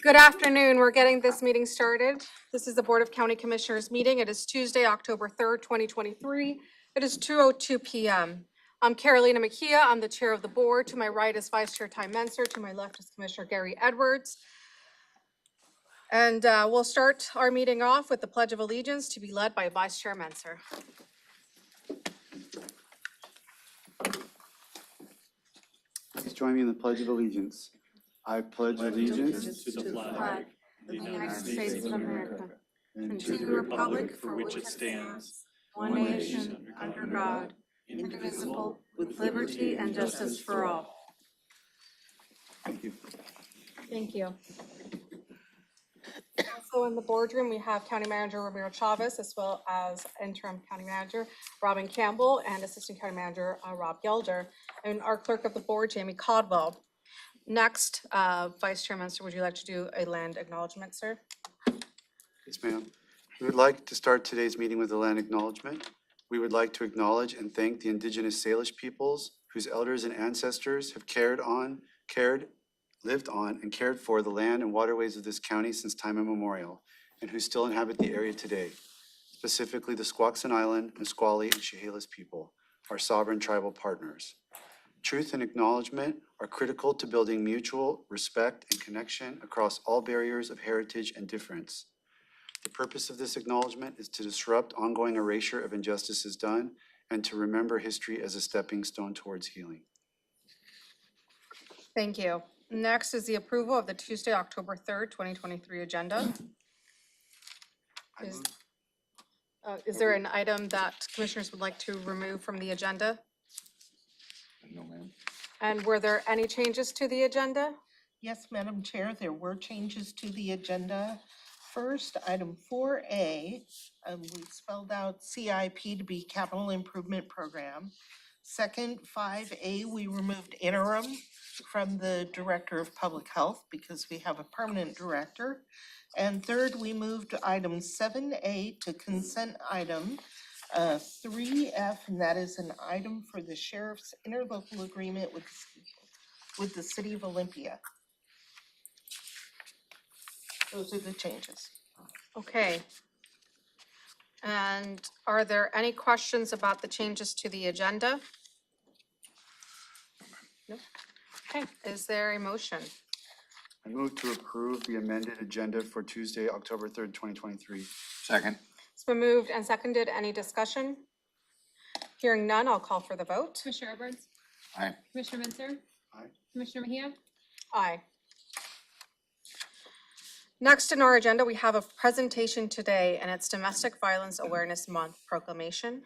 Good afternoon. We're getting this meeting started. This is the Board of County Commissioners meeting. It is Tuesday, October 3rd, 2023. It is 2:02 p.m. I'm Carolina Mejia. I'm the chair of the board. To my right is Vice Chair Ty Menser. To my left is Commissioner Gary Edwards. And we'll start our meeting off with the Pledge of Allegiance to be led by Vice Chair Menser. Please join me in the Pledge of Allegiance. I pledge allegiance to the flag of the United States of America and to the republic for which it stands, one nation, under God, indivisible, with liberty and justice for all. Thank you. Thank you. Also in the boardroom, we have County Manager Ramiro Chavez, as well as Interim County Manager Robin Campbell and Assistant County Manager Rob Gelder, and our Clerk of the Board, Jamie Caldwell. Next, Vice Chair Menser, would you like to do a land acknowledgement, sir? Yes, ma'am. We would like to start today's meeting with a land acknowledgement. We would like to acknowledge and thank the Indigenous Salish peoples whose elders and ancestors have lived on, and cared for the land and waterways of this county since time immemorial, and who still inhabit the area today, specifically the Squaxin Island, Nisqually, and Chehalis people, our sovereign tribal partners. Truth and acknowledgement are critical to building mutual respect and connection across all barriers of heritage and difference. The purpose of this acknowledgement is to disrupt ongoing erasure of injustices done and to remember history as a stepping stone towards healing. Thank you. Next is the approval of the Tuesday, October 3rd, 2023 agenda. Is there an item that commissioners would like to remove from the agenda? No, ma'am. And were there any changes to the agenda? Yes, Madam Chair, there were changes to the agenda. First, item 4A, we spelled out CIP to be Capital Improvement Program. Second, 5A, we removed interim from the Director of Public Health because we have a permanent director. And third, we moved item 7A to consent item 3F, and that is an item for the sheriff's interlocal agreement with the city of Olympia. Those are the changes. Okay. And are there any questions about the changes to the agenda? No. Okay, is there a motion? I move to approve the amended agenda for Tuesday, October 3rd, 2023. Second. It's been moved and seconded. Any discussion? Hearing none, I'll call for the vote. Commissioner Edwards? Aye. Commissioner Menser? Aye. Commissioner Mejia? Aye. Next in our agenda, we have a presentation today, and it's Domestic Violence Awareness Month proclamation.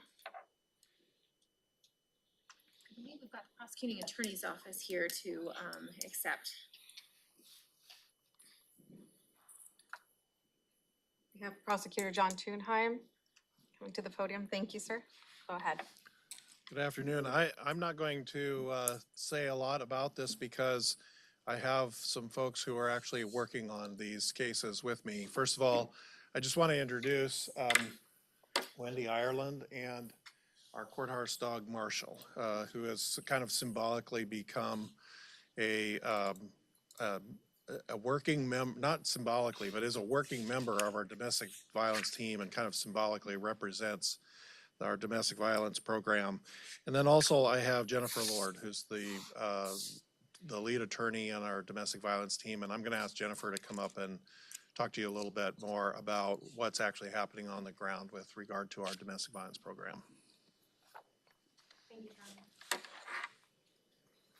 I believe we've got the prosecuting attorney's office here to accept. We have Prosecutor John Thunheim coming to the podium. Thank you, sir. Go ahead. Good afternoon. I'm not going to say a lot about this because I have some folks who are actually working on these cases with me. First of all, I just want to introduce Wendy Ireland and our courthouse dog Marshall, who has kind of symbolically become a working member, not symbolically, but is a working member of our domestic violence team and kind of symbolically represents our domestic violence program. And then also I have Jennifer Lord, who's the lead attorney on our domestic violence team. And I'm going to ask Jennifer to come up and talk to you a little bit more about what's actually happening on the ground with regard to our domestic violence program. Thank you, John.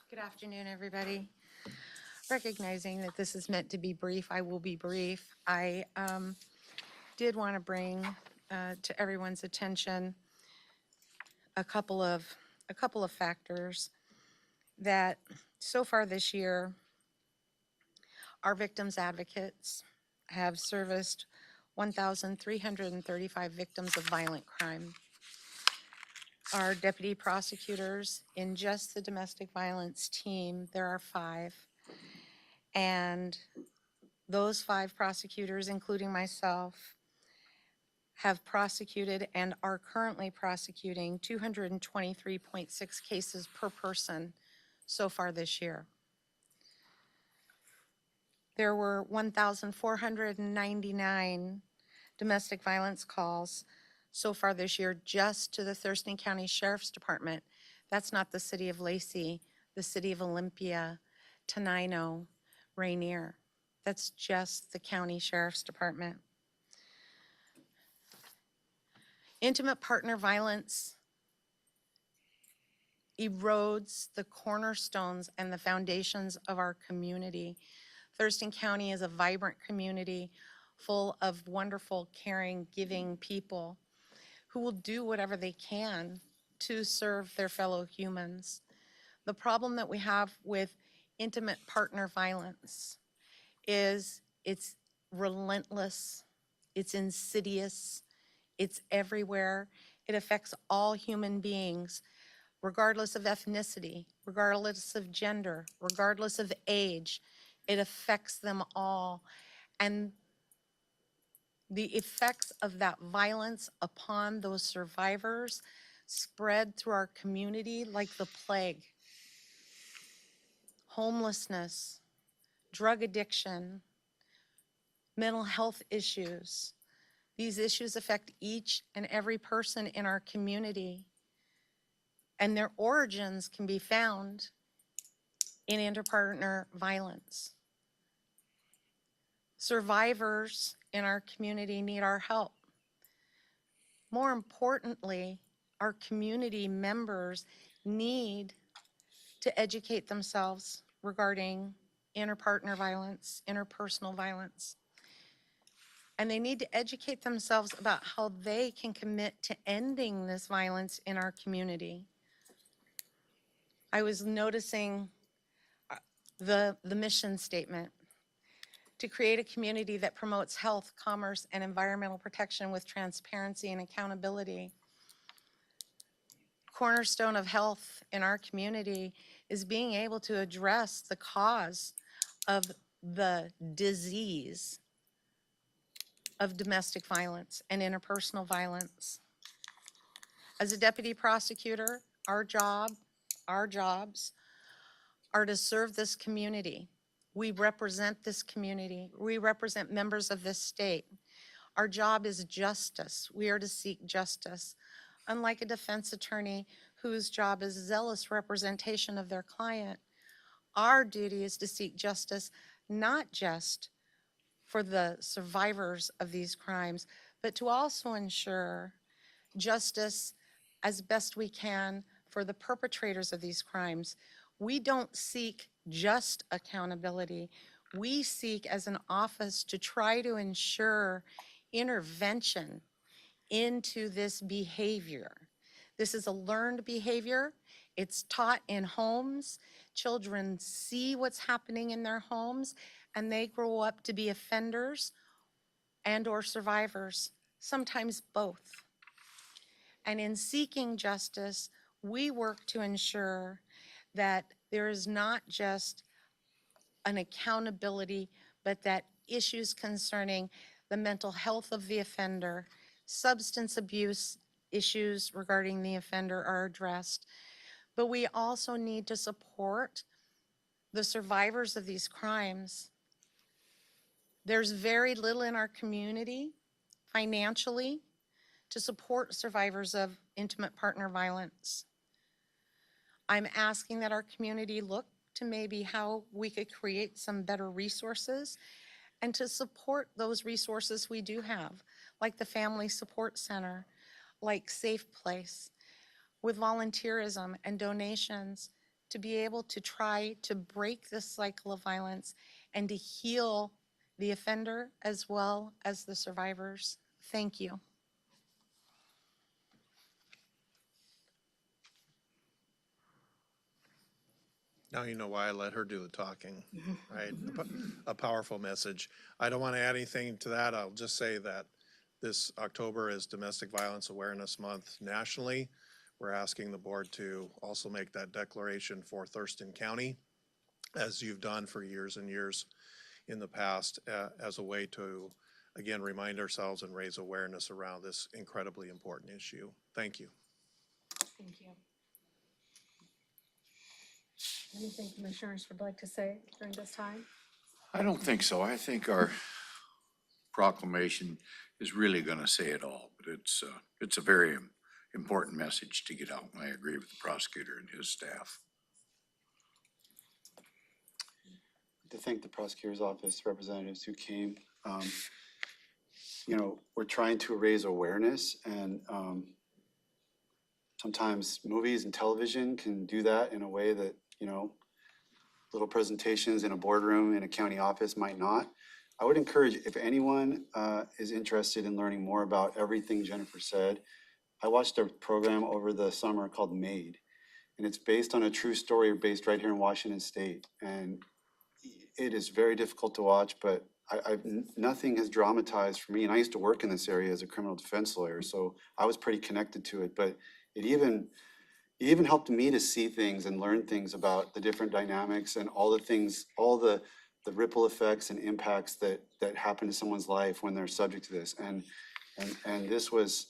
Good afternoon, everybody. Recognizing that this is meant to be brief, I will be brief. I did want to bring to everyone's attention a couple of factors that so far this year, our victims advocates have serviced 1,335 victims of violent crime. Our deputy prosecutors in just the domestic violence team, there are 5. And those 5 prosecutors, including myself, have prosecuted and are currently prosecuting 223.6 cases per person so far this year. there were 1,499 domestic violence calls so far this year just to the Thurston County Sheriff's Department. That's not the city of Lacey, the city of Olympia, Tenino, Rainier. That's just the county sheriff's department. Intimate partner violence erodes the cornerstones and the foundations of our community. Thurston County is a vibrant community full of wonderful, caring, giving people who will do whatever they can to serve their fellow humans. The problem that we have with intimate partner violence is it's relentless, it's insidious, it's everywhere. It affects all human beings, regardless of ethnicity, regardless of gender, regardless of age. It affects them all. And the effects of that violence upon those survivors spread through our community like the plague. Homelessness, drug addiction, mental health issues. These issues affect each and every person in our community, and their origins can be found in interpartner violence. Survivors in our community need our help. More importantly, our community members need to educate themselves regarding interpartner violence, interpersonal violence. And they need to educate themselves about how they can commit to ending this violence in our community. I was noticing the mission statement: to create a community that promotes health, commerce, and environmental protection with transparency and accountability. Cornerstone of health in our community is being able to address the cause of the disease of domestic violence and interpersonal violence. As a deputy prosecutor, our jobs are to serve this community. We represent this community. We represent members of this state. Our job is justice. We are to seek justice. Unlike a defense attorney whose job is zealous representation of their client, our duty is to seek justice not just for the survivors of these crimes, but to also ensure justice as best we can for the perpetrators of these crimes. We don't seek just accountability. We seek as an office to try to ensure intervention into this behavior. This is a learned behavior. It's taught in homes. Children see what's happening in their homes, and they grow up to be offenders and or survivors, sometimes both. And in seeking justice, we work to ensure that there is not just an accountability, but that issues concerning the mental health of the offender, substance abuse issues regarding the offender are addressed. But we also need to support the survivors of these crimes. There's very little in our community financially to support survivors of intimate partner violence. I'm asking that our community look to maybe how we could create some better resources and to support those resources we do have, like the Family Support Center, like Safe Place, with volunteerism and donations to be able to try to break this cycle of violence and to heal the offender as well as the survivors. Thank you. Now you know why I let her do the talking, right? A powerful message. I don't want to add anything to that. I'll just say that this October is Domestic Violence Awareness Month nationally. We're asking the board to also make that declaration for Thurston County, as you've done for years and years in the past, as a way to, again, remind ourselves and raise awareness around this incredibly important issue. Thank you. Thank you. Anything commissioners would like to say during this time? I don't think so. I think our proclamation is really gonna say it all, but it's a very important message to get out, and I agree with the prosecutor and his staff. To thank the prosecutor's office representatives who came. You know, we're trying to raise awareness, and sometimes movies and television can do that in a way that, you know, little presentations in a boardroom in a county office might not. I would encourage, if anyone is interested in learning more about everything Jennifer said, I watched a program over the summer called Made, and it's based on a true story based right here in Washington State. And it is very difficult to watch, but nothing has dramatized for me. And I used to work in this area as a criminal defense lawyer, so I was pretty connected to it. But it even helped me to see things and learn things about the different dynamics and all the things, all the ripple effects and impacts that happen to someone's life when they're subject to this. And this was,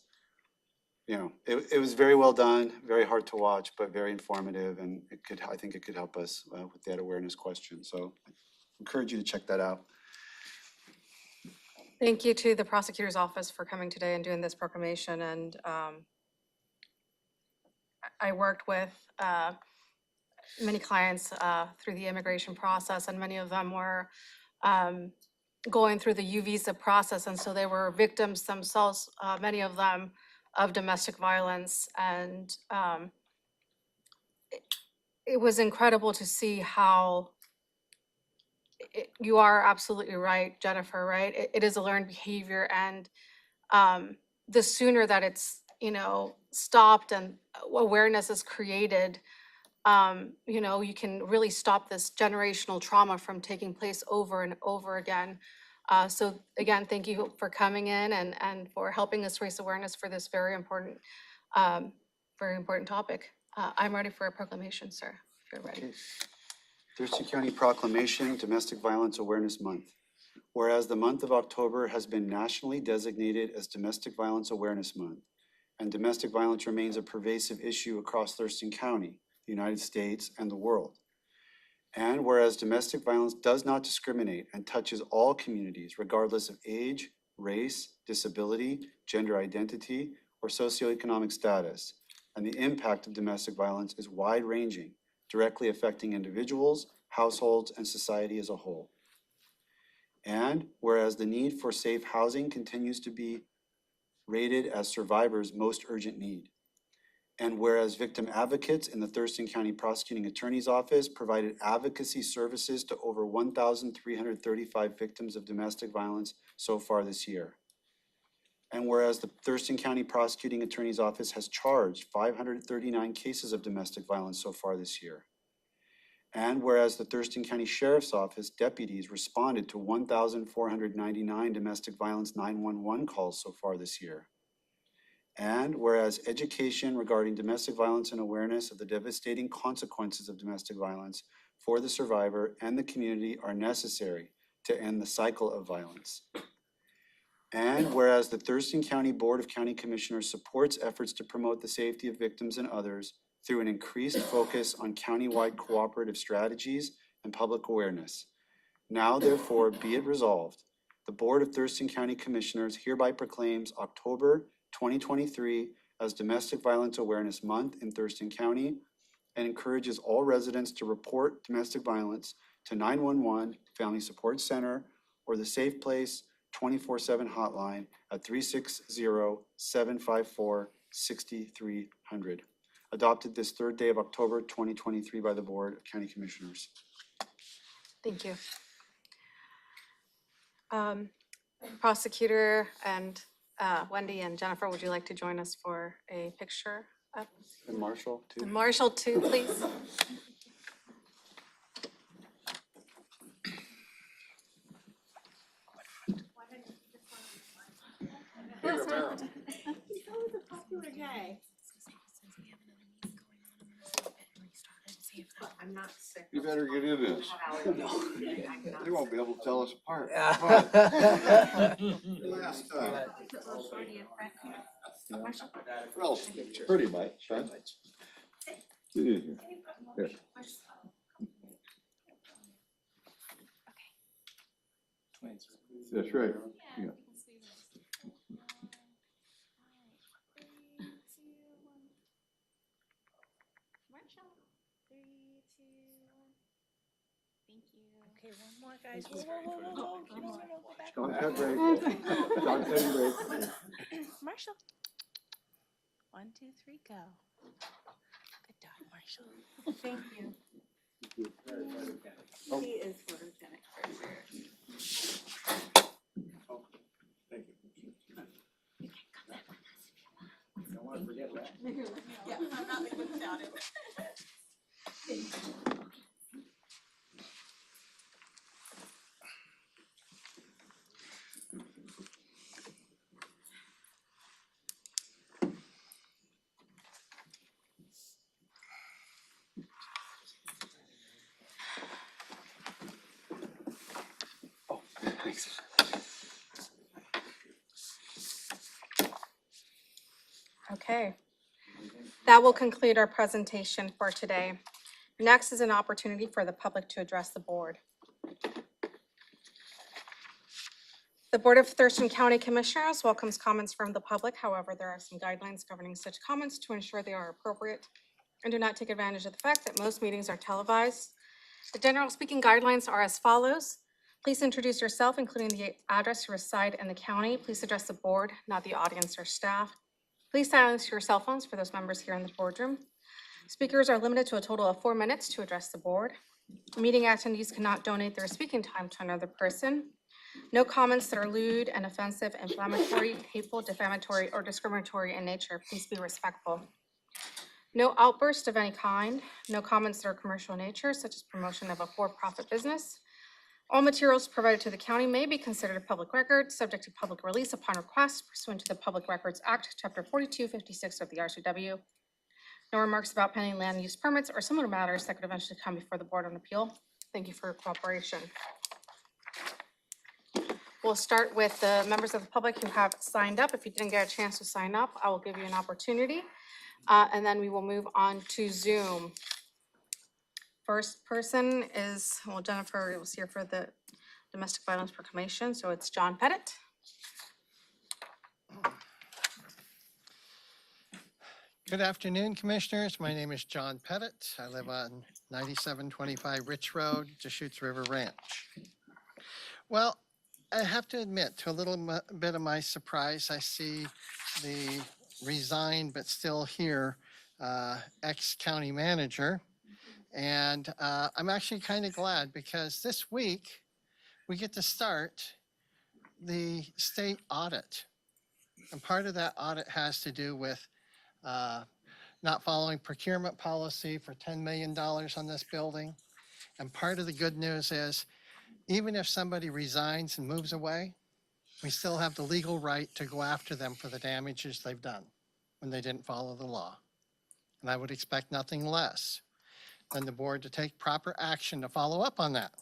you know, it was very well done, very hard to watch, but very informative, and I think it could help us with that awareness question. So I encourage you to check that out. Thank you to the prosecutor's office for coming today and doing this proclamation. And I worked with many clients through the immigration process, and many of them were going through the U visa process. And so they were victims themselves, many of them, of domestic violence. And it was incredible to see how you are absolutely right, Jennifer, right? It is a learned behavior, and the sooner that it's, you know, stopped and awareness is created, you know, you can really stop this generational trauma from taking place over and over again. So again, thank you for coming in and for helping us raise awareness for this very important topic. I'm ready for a proclamation, sir, if you're ready. Okay. Thurston County Proclamation, Domestic Violence Awareness Month. Whereas the month of October has been nationally designated as Domestic Violence Awareness Month, and domestic violence remains a pervasive issue across Thurston County, the United States, and the world. And whereas domestic violence does not discriminate and touches all communities regardless of age, race, disability, gender identity, or socioeconomic status, and the impact of domestic violence is wide-ranging, directly affecting individuals, households, and society as a whole. And whereas the need for safe housing continues to be rated as survivors' most urgent need. And whereas victim advocates in the Thurston County Prosecuting Attorney's Office provided advocacy services to over 1,335 victims of domestic violence so far this year. And whereas the Thurston County Prosecuting Attorney's Office has charged 539 cases of domestic violence so far this year. And whereas the Thurston County Sheriff's Office deputies responded to 1,499 domestic violence 911 calls so far this year. And whereas education regarding domestic violence and awareness of the devastating consequences of domestic violence for the survivor and the community are necessary to end the cycle of violence. And whereas the Thurston County Board of County Commissioners supports efforts to promote the safety of victims and others through an increased focus on countywide cooperative strategies and public awareness. Now therefore be it resolved, the Board of Thurston County Commissioners hereby proclaims October 2023 as Domestic Violence Awareness Month in Thurston County and encourages all residents to report domestic violence to 911 Family Support Center or the Safe Place 24/7 hotline at 360-754-6300. Adopted this third day of October 2023 by the Board of County Commissioners. Thank you. Prosecutor and Wendy and Jennifer, would you like to join us for a picture? And Marshall, too. And Marshall, too, please. I'm not sick. You better get in this. They won't be able to tell us apart. Last time. Well, pretty much, huh? Get in here. Here. Marshall. 3, 2, 1. Thank you. Okay, one more, guys. Go back. Marshall. 1, 2, 3, go. Good dog, Marshall. Thank you. He is photogenic for sure. You can come back with us if you want. Don't want to forget that. Yeah, I'm not the good about it. Okay. That will conclude our presentation for today. Next is an opportunity for the public to address the board. The Board of Thurston County Commissioners welcomes comments from the public. However, there are some guidelines governing such comments to ensure they are appropriate and do not take advantage of the fact that most meetings are televised. The general speaking guidelines are as follows. Please introduce yourself, including the address you reside in the county. Please address the board, not the audience or staff. Please silence your cell phones for those members here in the boardroom. Speakers are limited to a total of 4 minutes to address the board. Meeting attendees cannot donate their speaking time to another person. No comments that are lewd and offensive, inflammatory, hateful, defamatory, or discriminatory in nature. Please be respectful. No outbursts of any kind. No comments that are commercial in nature, such as promotion of a for-profit business. All materials provided to the county may be considered a public record, subject to public release upon request pursuant to the Public Records Act, Chapter 4256 of the RCW. No remarks about pending land use permits or similar matters that could eventually come before the board on appeal. Thank you for your cooperation. We'll start with the members of the public who have signed up. If you didn't get a chance to sign up, I will give you an opportunity. And then we will move on to Zoom. First person is, well, Jennifer was here for the domestic violence proclamation, so it's John Pettit. Good afternoon, Commissioners. My name is John Pettit. I live on 9725 Rich Road, Deschutes River Ranch. Well, I have to admit, to a little bit of my surprise, I see the resigned but still here ex-county manager. And I'm actually kind of glad because this week we get to start the state audit. And part of that audit has to do with not following procurement policy for $10 million on this building. And part of the good news is, even if somebody resigns and moves away, we still have the legal right to go after them for the damages they've done when they didn't follow the law. And I would expect nothing less than the board to take proper action to follow up on that.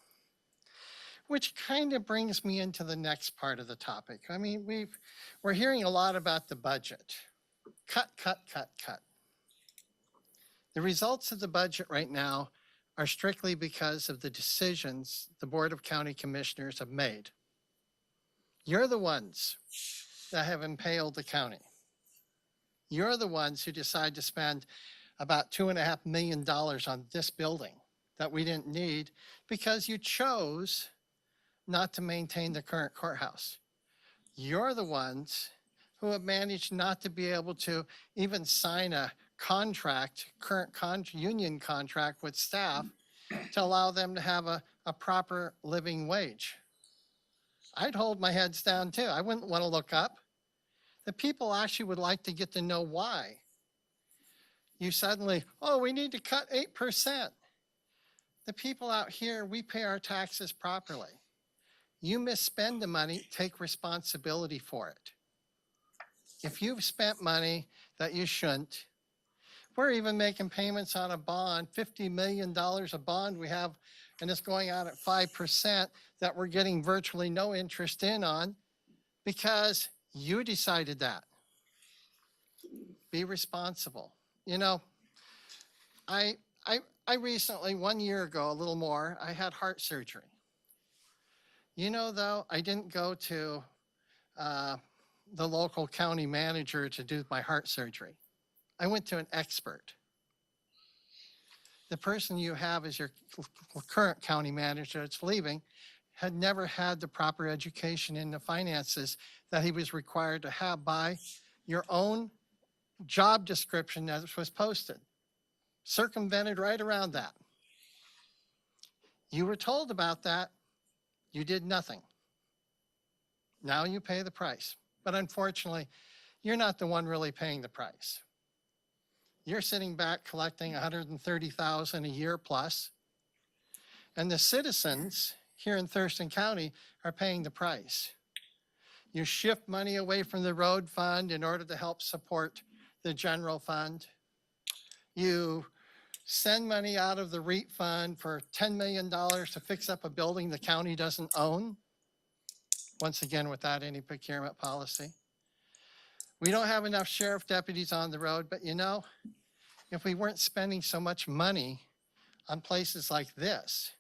Which kind of brings me into the next part of the topic. I mean, we're hearing a lot about the budget. Cut, cut, cut, cut. The results of the budget right now are strictly because of the decisions the Board of County Commissioners have made. You're the ones that have impaled the county. You're the ones who decide to spend about $2.5 million on this building that we didn't need because you chose not to maintain the current courthouse. You're the ones who have managed not to be able to even sign a contract, union contract with staff to allow them to have a proper living wage. I'd hold my heads down too. I wouldn't want to look up. The people actually would like to get to know why. You suddenly, oh, we need to cut 8%. The people out here, we pay our taxes properly. You misspend the money, take responsibility for it. If you've spent money that you shouldn't, we're even making payments on a bond, $50 million a bond we have, and it's going out at 5% that we're getting virtually no interest in on because you decided that. Be responsible. You know, I recently, 1 year ago, a little more, I had heart surgery. You know, though, I didn't go to the local county manager to do my heart surgery. I went to an expert. the person you have as your current county manager that's leaving had never had the proper education in the finances that he was required to have by your own job description that was posted. Circumvented right around that. You were told about that. You did nothing. Now you pay the price. But unfortunately, you're not the one really paying the price. You're sitting back collecting $130,000 a year plus, and the citizens here in Thurston County are paying the price. You shift money away from the road fund in order to help support the general fund. You send money out of the REIT fund for $10 million to fix up a building the county doesn't own. Once again, without any procurement policy. We don't have enough sheriff deputies on the road, but you know, if we weren't spending so much money on places like this,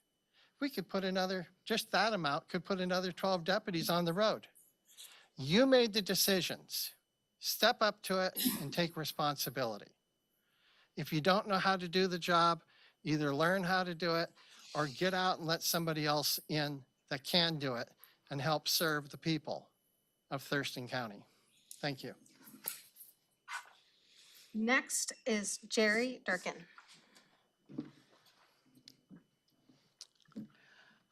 we could put another, just that amount could put another 12 deputies on the road. You made the decisions. Step up to it and take responsibility. If you don't know how to do the job, either learn how to do it or get out and let somebody else in that can do it and help serve the people of Thurston County. Thank you. Next is Jerry Durkin.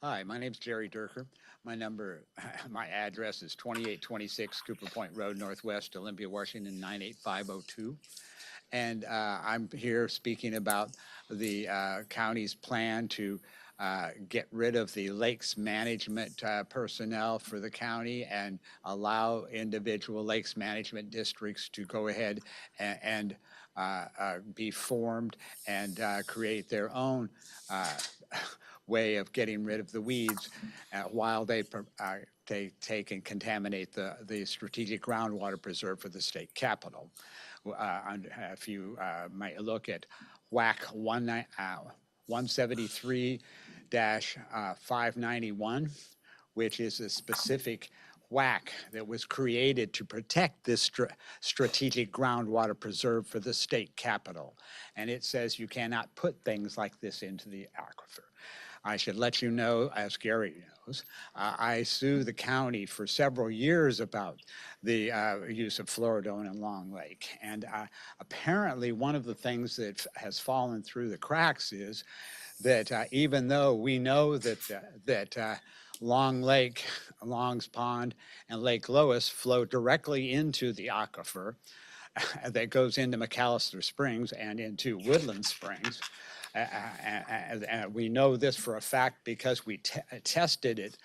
Hi, my name's Jerry Durker. My address is 2826 Cooper Point Road, Northwest, Olympia, Washington, 98502. And I'm here speaking about the county's plan to get rid of the lakes management personnel for the county and allow individual lakes management districts to go ahead and be formed and create their own way of getting rid of the weeds while they take and contaminate the strategic groundwater preserve for the state capital. If you might look at WAC 173-591, which is a specific WAC that was created to protect this strategic groundwater preserve for the state capital. And it says you cannot put things like this into the aquifer. I should let you know, as Gary knows, I sued the county for several years about the use of fluoridone in Long Lake. And apparently one of the things that has fallen through the cracks is that even though we know that Long Lake, Long's Pond, and Lake Lois flow directly into the aquifer that goes into McAllister Springs and into Woodland Springs, and we know this for a fact because we tested it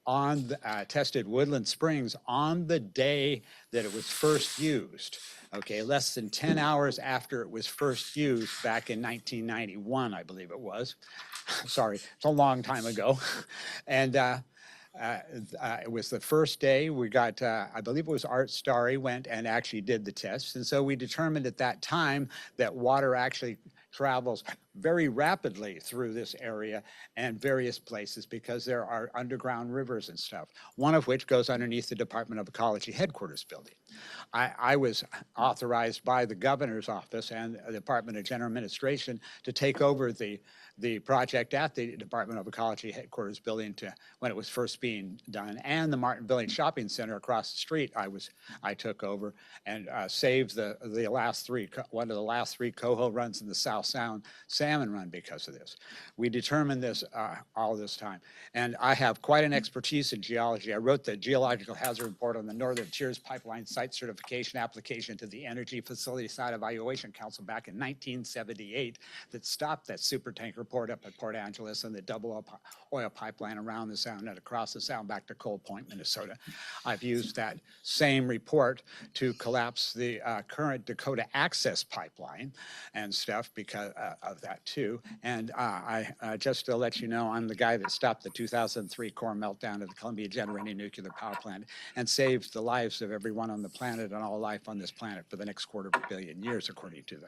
on tested Woodland Springs on the day that it was first used. Okay, less than 10 hours after it was first used back in 1991, I believe it was. Sorry, it's a long time ago. And it was the first day we got, I believe it was Art Starry went and actually did the tests. And so we determined at that time that water actually travels very rapidly through this area and various places because there are underground rivers and stuff, one of which goes underneath the Department of Ecology headquarters building. I was authorized by the governor's office and the Department of General Administration to take over the project at the Department of Ecology headquarters building when it was first being done, and the Martin Village Shopping Center across the street I took over and saved one of the last three coho runs in the South Sound salmon run because of this. We determined this all this time. And I have quite an expertise in geology. I wrote the geological hazard report on the Northern Tiers Pipeline site certification application to the Energy Facility Site Evaluation Council back in 1978 that stopped that super tank report up at Port Angeles and the double oil pipeline around the sound and across the sound back to Coal Point, Minnesota. I've used that same report to collapse the current Dakota Access Pipeline and stuff because of that too. And just to let you know, I'm the guy that stopped the 2003 core meltdown of the Columbia Generating Nuclear Power Plant and saved the lives of everyone on the planet and all life on this planet for the next 250 million years, according to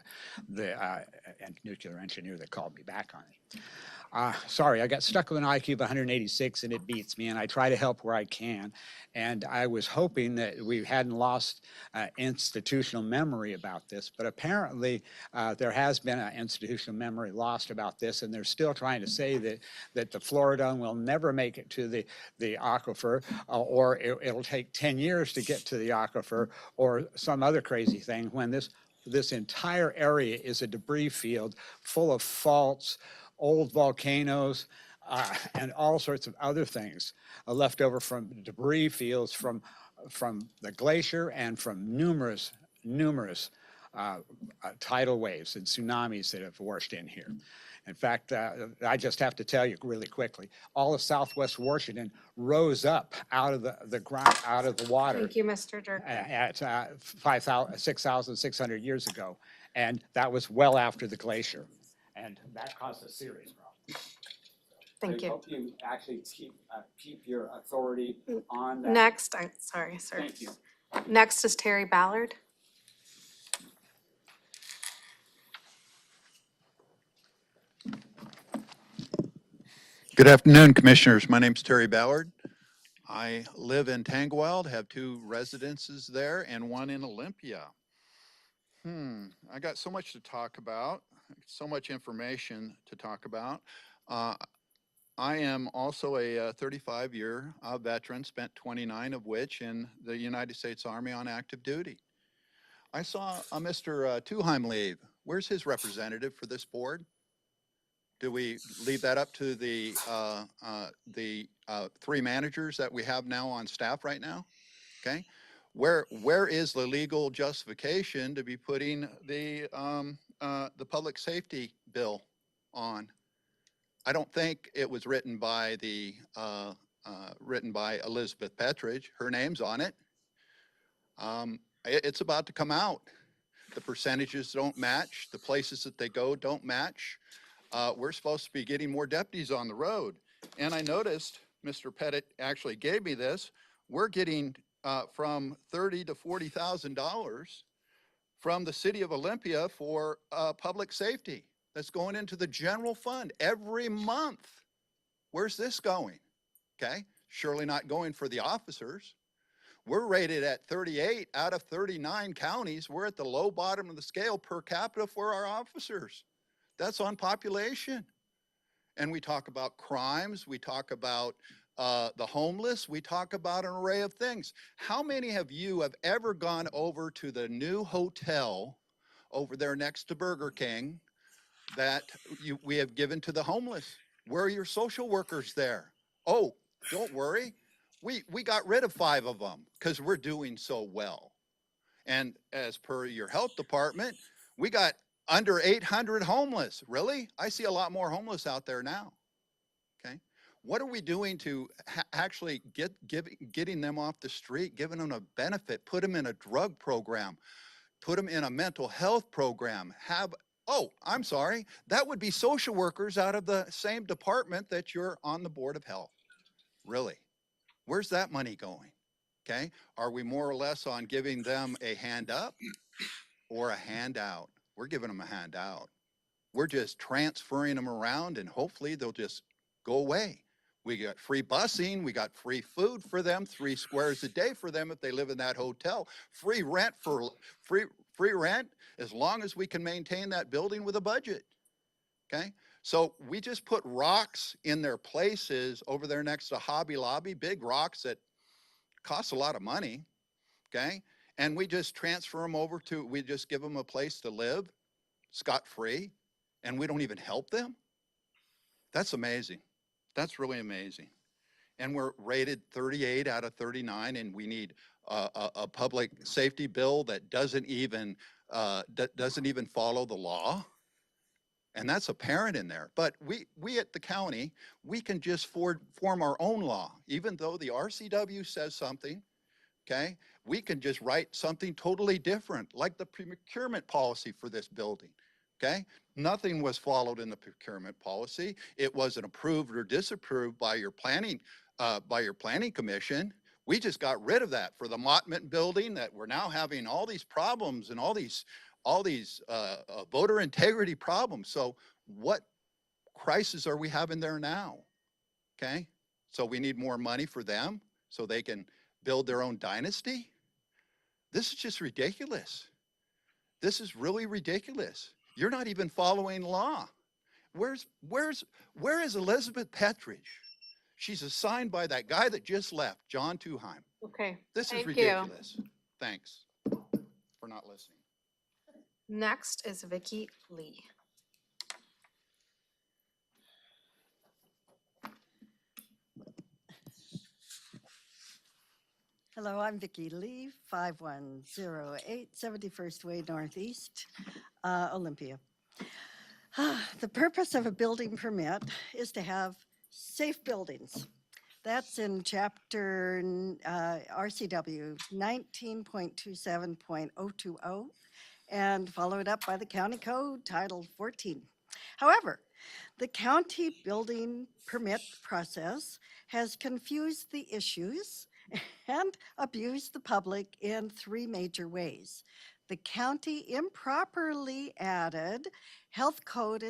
the nuclear engineer that called me back on Sorry, I got stuck with an IQ of 186 and it beats me, and I try to help where I can. And I was hoping that we hadn't lost institutional memory about this, but apparently there has been an institutional memory lost about this, and they're still trying to say that the Floridone will never make it to the aquifer, or it'll take 10 years to get to the aquifer, or some other crazy thing, when this entire area is a debris field full of faults, old volcanoes, and all sorts of other things left over from debris fields from the glacier and from numerous tidal waves and tsunamis that have washed in here. In fact, I just have to tell you really quickly, all of Southwest Washington rose up out of the ground, out of the water. Thank you, Mr. Durkin. At 6,600 years ago, and that was well after the glacier, and that caused a serious problem. Thank I you. hope you actually keep your authority on that. Next, I'm sorry, sir. Thank you. Next is Terry Ballard. Good afternoon, Commissioners. My name's Terry Ballard. I live in Tanglewild, have 2 residences there and 1 in Olympia. I got so much to talk about, so much information to talk about. I am also a 35-year veteran, spent 29 of which in the United States Army on active duty. I saw Mr. Tuheim leave. Where's his representative for this board? Do we leave that up to the 3 managers that we have now on staff right now? Okay, where is the legal justification to be putting the public safety bill on? I don't think it was written by Elizabeth Petridge. Her name's on it. It's about to come out. The percentages don't match. The places that they go don't match. We're supposed to be getting more deputies on the road. And I noticed, Mr. Pettit actually gave me this, we're getting from $30,000 to $40,000 from the city of Olympia for public safety. That's going into the general fund every month. Where's this going? Okay, surely not going for the officers. We're rated at 38 out of 39 counties. We're at the low bottom of the scale per capita for our officers. That's on population. And we talk about crimes, we talk about the homeless, we talk about an array of things. How many of you have ever gone over to the new hotel over there next to Burger King that we have given to the homeless? Where are your social workers there? Oh, don't worry. We got rid of 5 of them because we're doing so well. And as per your health department, we got under 800 homeless. Really? I see a lot more homeless out there now. Okay. What are we doing to actually getting them off the street, giving them a benefit, put them in a drug program, put them in a mental health program, I'm sorry, that would be social workers out of the same department that you're on the Board of Health. Really? Where's that money going? Okay. Are we more or less on giving them a hand up or a handout? We're giving them a handout. We're just transferring them around and hopefully they'll just go away. We got free busing, we got free food for them, 3 squares a day for them if they live in that hotel. Free rent as long as we can maintain that building with a budget. Okay? So we just put rocks in their places over there next to Hobby Lobby, big rocks that cost a lot of money. Okay? And we just transfer them over we just give them a place to live scot-free, and we don't even help them. That's amazing. That's really amazing. And we're rated 38 out of 39, and we need a public safety bill that doesn't even follow the law. And that's apparent in there. But we at the county, we can just form our own law, even though the RCW says something. Okay, we can just write something totally different, like the procurement policy for this building. Okay, nothing was followed in the procurement policy. It wasn't approved or disapproved by your planning commission. We just got rid of that for the Mottman building that we're now having all these problems and all these voter integrity problems. So what crisis are we having there now? Okay, so we need more money for them so they can build their own dynasty? This is just ridiculous. This is really ridiculous. You're not even following law. Where is Elizabeth Petridge? She's assigned by that guy that just left, John Tuheim. Okay, This is thank you. ridiculous. Thanks for not listening. Next is Vicky Lee. Hello, I'm Vicki Lee, 5108 71st Way Northeast, Olympia. The purpose of a building permit is to have safe buildings. That's in chapter RCW 19.27.020 and followed up by the county code title 14. However, the county building permit process has confused the issues and abused the public in three major ways. The county improperly added health code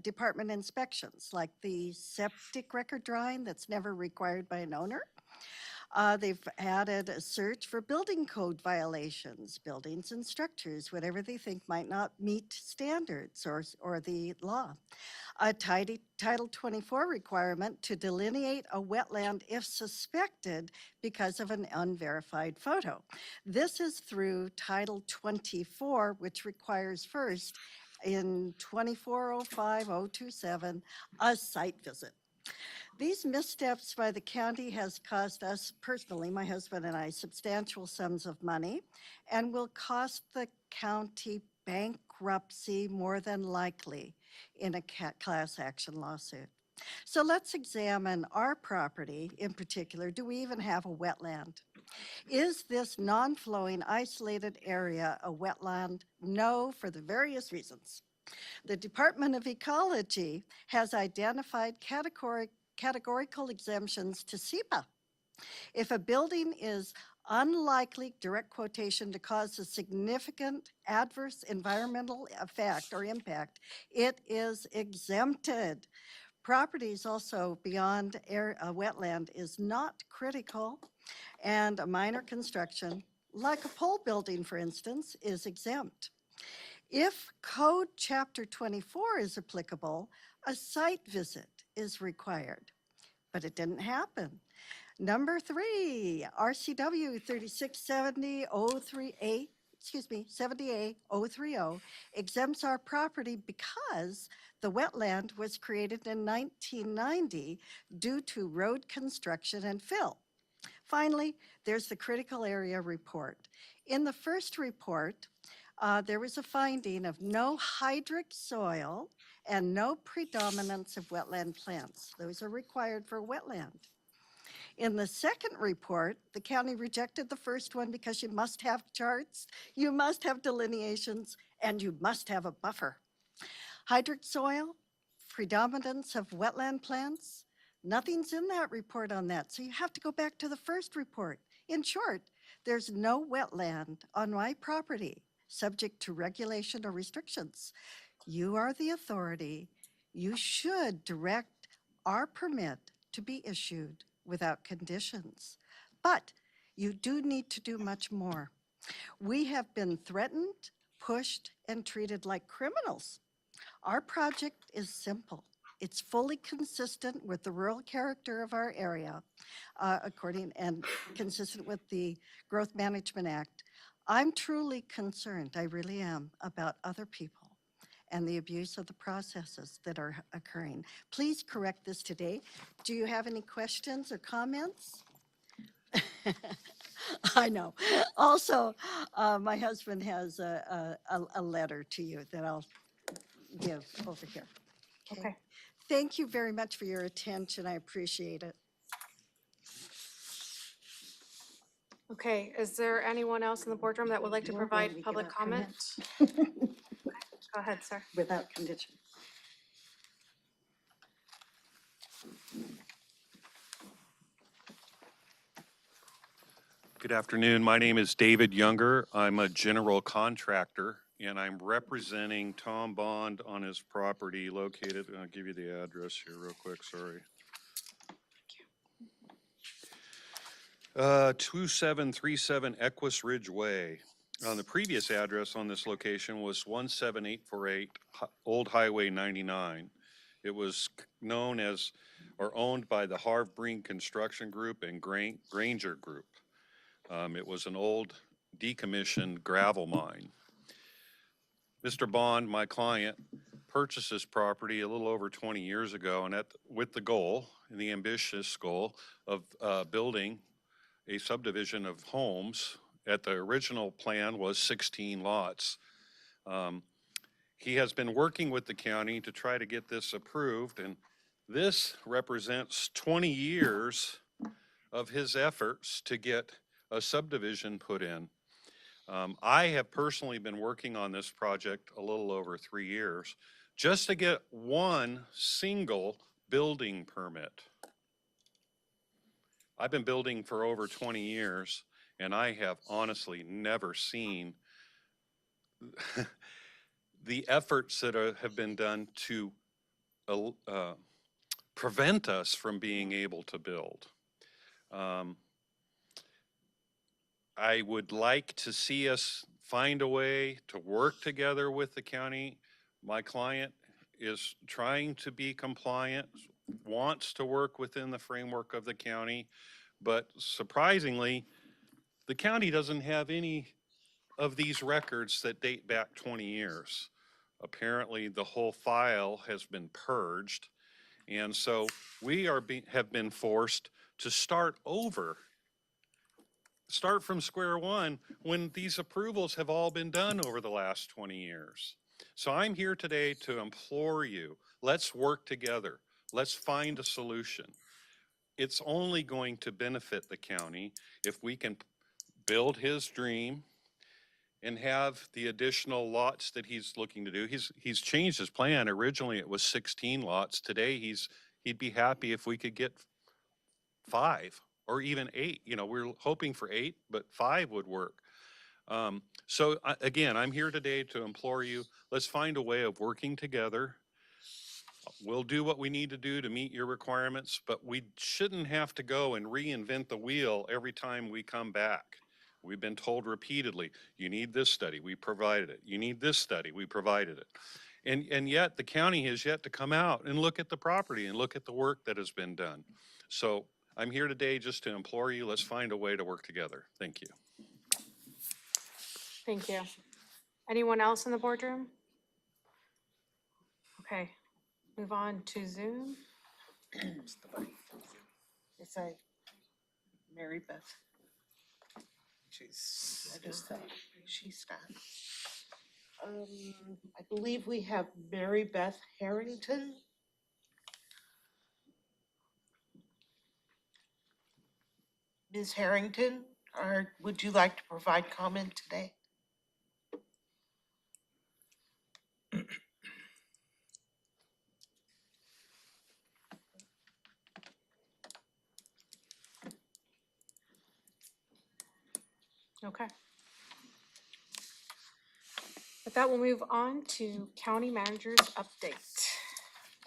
department inspections, like the septic record drawing that's never required by an owner. They've added a search for building code violations, buildings and structures, whatever they think might not meet standards or the law. A Title 24 requirement to delineate a wetland if suspected because of an unverified photo. This is through Title 24, which requires first in 2405-027 a site visit. These missteps by the county has cost us personally, my husband and I, substantial sums of money and will cost the county bankruptcy more than likely in a class action lawsuit. So let's examine our property in particular. Do we even have a wetland? Is this non-flowing isolated area a wetland? No, for the various reasons. The Department of Ecology has identified categorical exemptions to SEPA. If a building is unlikely, direct quotation, to cause a significant adverse environmental effect or impact, it is exempted. Properties also beyond a wetland is not critical, and a minor construction, like a pole building, for instance, is exempt. If Code Chapter 24 is applicable, a site visit is required, but it didn't happen. Number 3, RCW 3670-03A, 70A-030 exempts our property because the wetland was created in 1990 due to road construction and fill. Finally, there's the critical area report. In the first report, there was a finding of no hydric soil and no predominance of wetland plants. Those are required for wetland. In the second report, the county rejected the first one because you must have charts, you must have delineations, and you must have a buffer. Hydric soil, predominance of wetland plants, nothing's in that report on that. So you have to go back to the first report. In short, there's no wetland on my property subject to regulation or restrictions. You are the authority. You should direct our permit to be issued without conditions. But you do need to do much more. We have been threatened, pushed, and treated like criminals. Our project is simple. It's fully consistent with the rural character of our area, and consistent with the Growth Management Act. I'm truly concerned, I really am, about other people and the abuse of the processes that are occurring. Please correct this today. Do you have any questions or comments? I know. Also, my husband has a letter to you that I'll give over here. Okay. Thank you very much for your attention. I appreciate it. Okay, is there anyone else in the boardroom that would like to We're going provide to public give out comment? Go ahead, sir. Without condition. Good afternoon. My name is David Younger. I'm a general contractor and I'm representing Tom Bond on his property located, I'll give you the address here real quick, sorry. 2737 Equus Ridge Way. The previous address on this location was 17848 Old Highway 99. It was known as, or owned by the Harv Breen Construction Group and Granger Group. It was an old decommissioned gravel mine. Mr. Bond, my client, purchased this property a little over 20 years ago, and with the goal, the ambitious goal of building a subdivision of homes. At the original plan was 16 lots. He has been working with the county to try to get this approved, and this represents 20 years of his efforts to get a subdivision put in. I have personally been working on this project a little over 3 years just to get one single building permit. I've been building for over 20 years, and I have honestly never seen the efforts that have been done to prevent us from being able to build. I would like to see us find a way to work together with the county. My client is trying to be compliant, wants to work within the framework of the county, but surprisingly, the county doesn't have any of these records that date back 20 years. Apparently, the whole file has been purged, and so we have been forced to start over. Start from square one when these approvals have all been done over the last 20 years. So I'm here today to implore you, let's work together. Let's find a solution. It's only going to benefit the county if we can build his dream and have the additional lots that he's looking to do. He's changed his plan. Originally it was 16 lots. Today he'd be happy if we could get 5 or even 8. You know, we're hoping for 8, but 5 would work. So again, I'm here today to implore you, let's find a way of working together. We'll do what we need to do to meet your requirements, but we shouldn't have to go and reinvent the wheel every time we come back. We've been told repeatedly, you need this study, we provided it. You need this study, we provided it. And yet the county has yet to come out and look at the property and look at the work that has been done. So I'm here today just to implore you, let's find a way to work together. Thank you. Thank you. Anyone else in the boardroom? Okay, move on to Zoom. It's Mary Beth. She's not. I believe we have Mary Beth Harrington. Ms. Harrington, would you like to provide comment today? Okay. With that, we'll move on to county manager's update.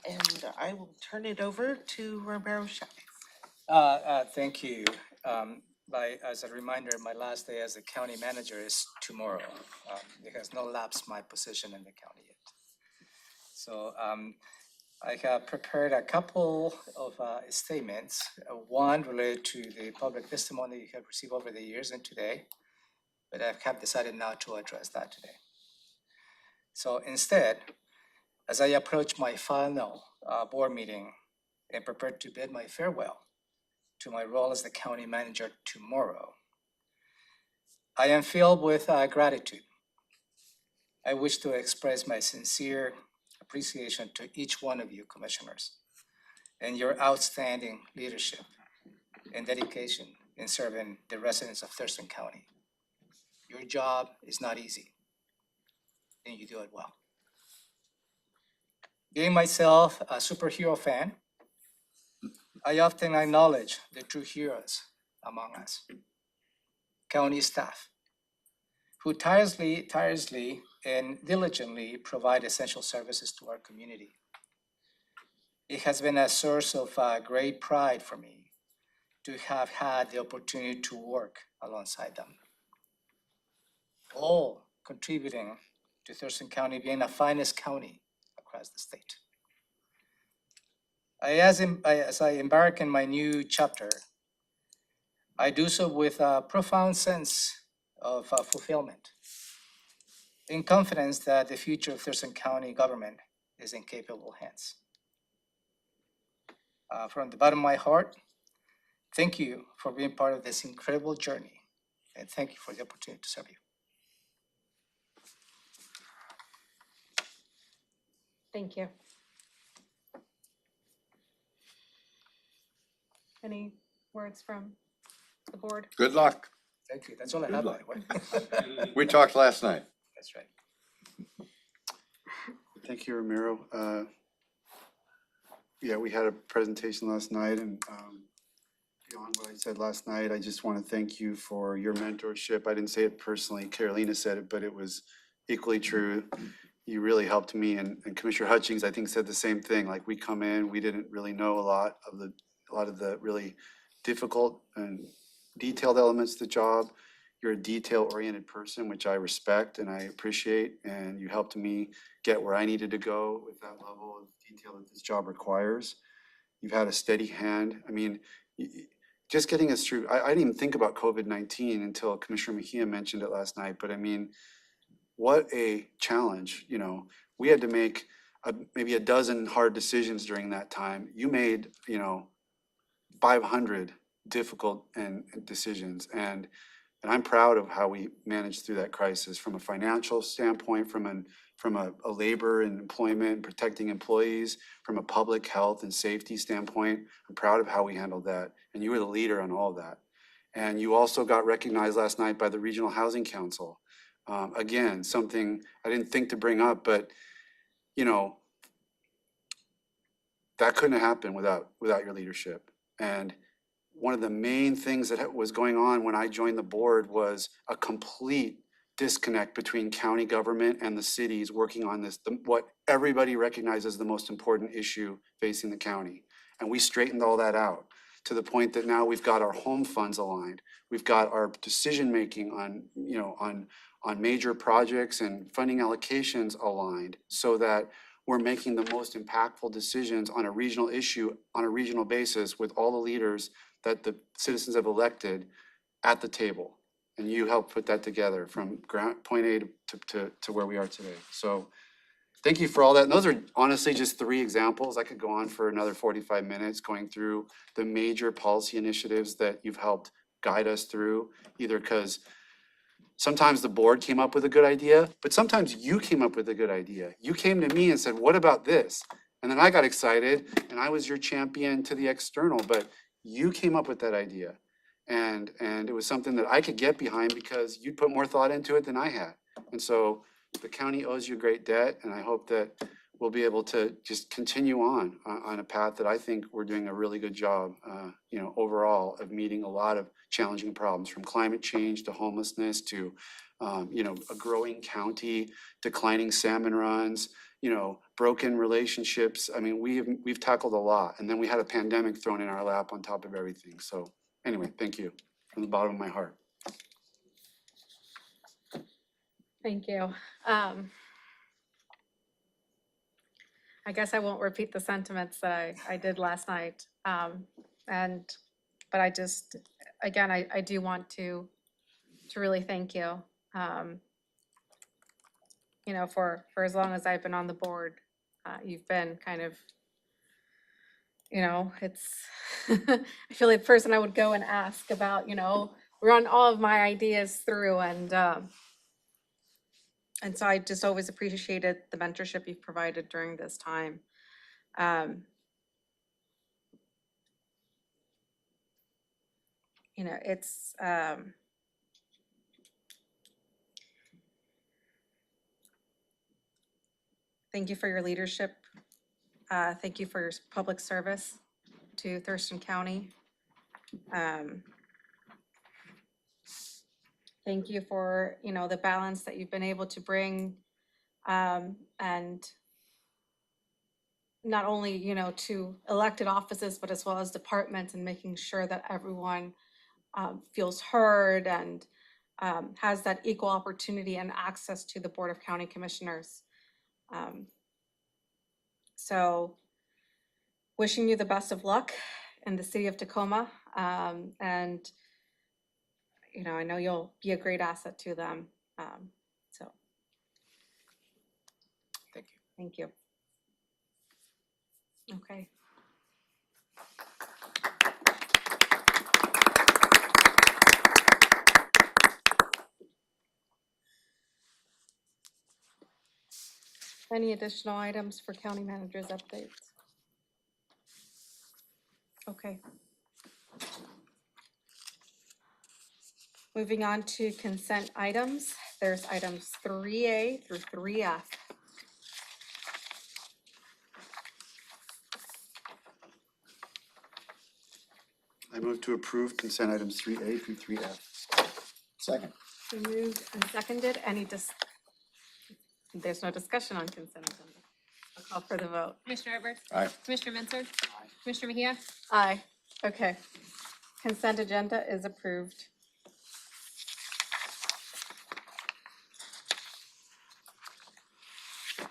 And I will turn it over to Roberto Chavez. Thank you. As a reminder, my last day as a county manager is tomorrow. It has not lapsed my position in the county yet. So I have prepared a couple of statements. One related to the public testimony you have received over the years and today, but I have decided not to address that today. So instead, as I approach my final board meeting and prepare to bid my farewell to my role as the county manager tomorrow, I am filled with gratitude. I wish to express my sincere appreciation to each one of you commissioners and your outstanding leadership and dedication in serving the residents of Thurston County. Your job is not easy, and you do it well. Being myself a superhero fan, I often acknowledge the true heroes among us, county staff, who tirelessly and diligently provide essential services to our community. It has been a source of great pride for me to have had the opportunity to work alongside them, all contributing to Thurston County being the finest county across the state. As I embark in my new chapter, I do so with a profound sense of fulfillment, in confidence that the future of Thurston County government is in capable hands. From the bottom of my heart, thank you for being part of this incredible journey, and thank you for the opportunity to serve you. Thank you. Any words from the board? Good luck. Thank you. That's all I have, by the way. We talked last night. That's right. Thank you, Ramiro. Yeah, we had a presentation last night, and beyond what I said last night, I just want to thank you for your mentorship. I didn't say it personally, Carolina said it, but it was equally true. You really helped me, and Commissioner Hutchings, I think, said the same thing. Like, we come in, we didn't really know a lot of the really difficult and detailed elements of the job. You're a detail-oriented person, which I respect and I appreciate, and you helped me get where I needed to go with that level of detail that this job requires. You've had a steady hand. I mean, just getting us through, I didn't even think about COVID-19 until Commissioner Mejia mentioned it last night, but I mean, what a challenge. You know, we had to make maybe a dozen hard decisions during that time. You made, 500 difficult decisions, and I'm proud of how we managed through that crisis from a financial standpoint, from a labor and employment, protecting employees, from a public health and safety standpoint. I'm proud of how we handled that, and you were the leader on all of that. And you also got recognized last night by the Regional Housing Council. Again, something I didn't think to bring up, but that couldn't have happened without your leadership. And one of the main things that was going on when I joined the board was a complete disconnect between county government and the cities working on this, what everybody recognizes as the most important issue facing the county. And we straightened all that out to the point that now we've got our home funds aligned. We've got our decision-making on major projects and funding allocations aligned, so that we're making the most impactful decisions on a regional issue on a regional basis with all the leaders that the citizens have elected at the table. And you helped put that together from point A to where we are today. So thank you for all that. And those are honestly just 3 examples. I could go on for another 45 minutes going through the major policy initiatives that you've helped guide us through, either because sometimes the board came up with a good idea, but sometimes you came up with a good idea. You came to me and said, what about this? And then I got excited and I was your champion to the external, but you came up with that idea. And it was something that I could get behind because you'd put more thought into it than I had. And so the county owes you a great debt, and I hope that we'll be able to just continue on a path that I think we're doing a really good job, overall, of meeting a lot of challenging problems, from climate change to homelessness to, a growing county, declining salmon runs, broken relationships. I mean, we've tackled a lot, and then we had a pandemic thrown in our lap on top of everything. So anyway, thank you from the bottom of my heart. Thank you. I guess I won't repeat the sentiments that I did last night. But I just, again, I do want to really thank you. For as long as I've been on the board, you've been kind of, it's, I feel like the person I would go and ask about, run all of my ideas through, and so I just always appreciated the mentorship you've provided during this time. It's, thank you for your leadership. Thank you for your public service to Thurston County. Thank you for, the balance that you've been able to bring And not only, you know, to elected offices, but as well as departments, and making sure that everyone feels heard and has that equal opportunity and access to the Board of County Commissioners. So wishing you the best of luck in the city of Tacoma. And, you know, I know you'll be a great asset to them. So Thank you. thank you. Okay. Any additional items for county managers updates? Okay. Moving on to consent items, there's items 3A through 3F. I move to approve consent items 3A through 3F. Second. So moved and seconded. There's no discussion on consent agenda. I'll call for the vote. Commissioner Edwards? Aye. Commissioner Mensah? Commissioner Mejia? Aye. Okay. Consent agenda is approved.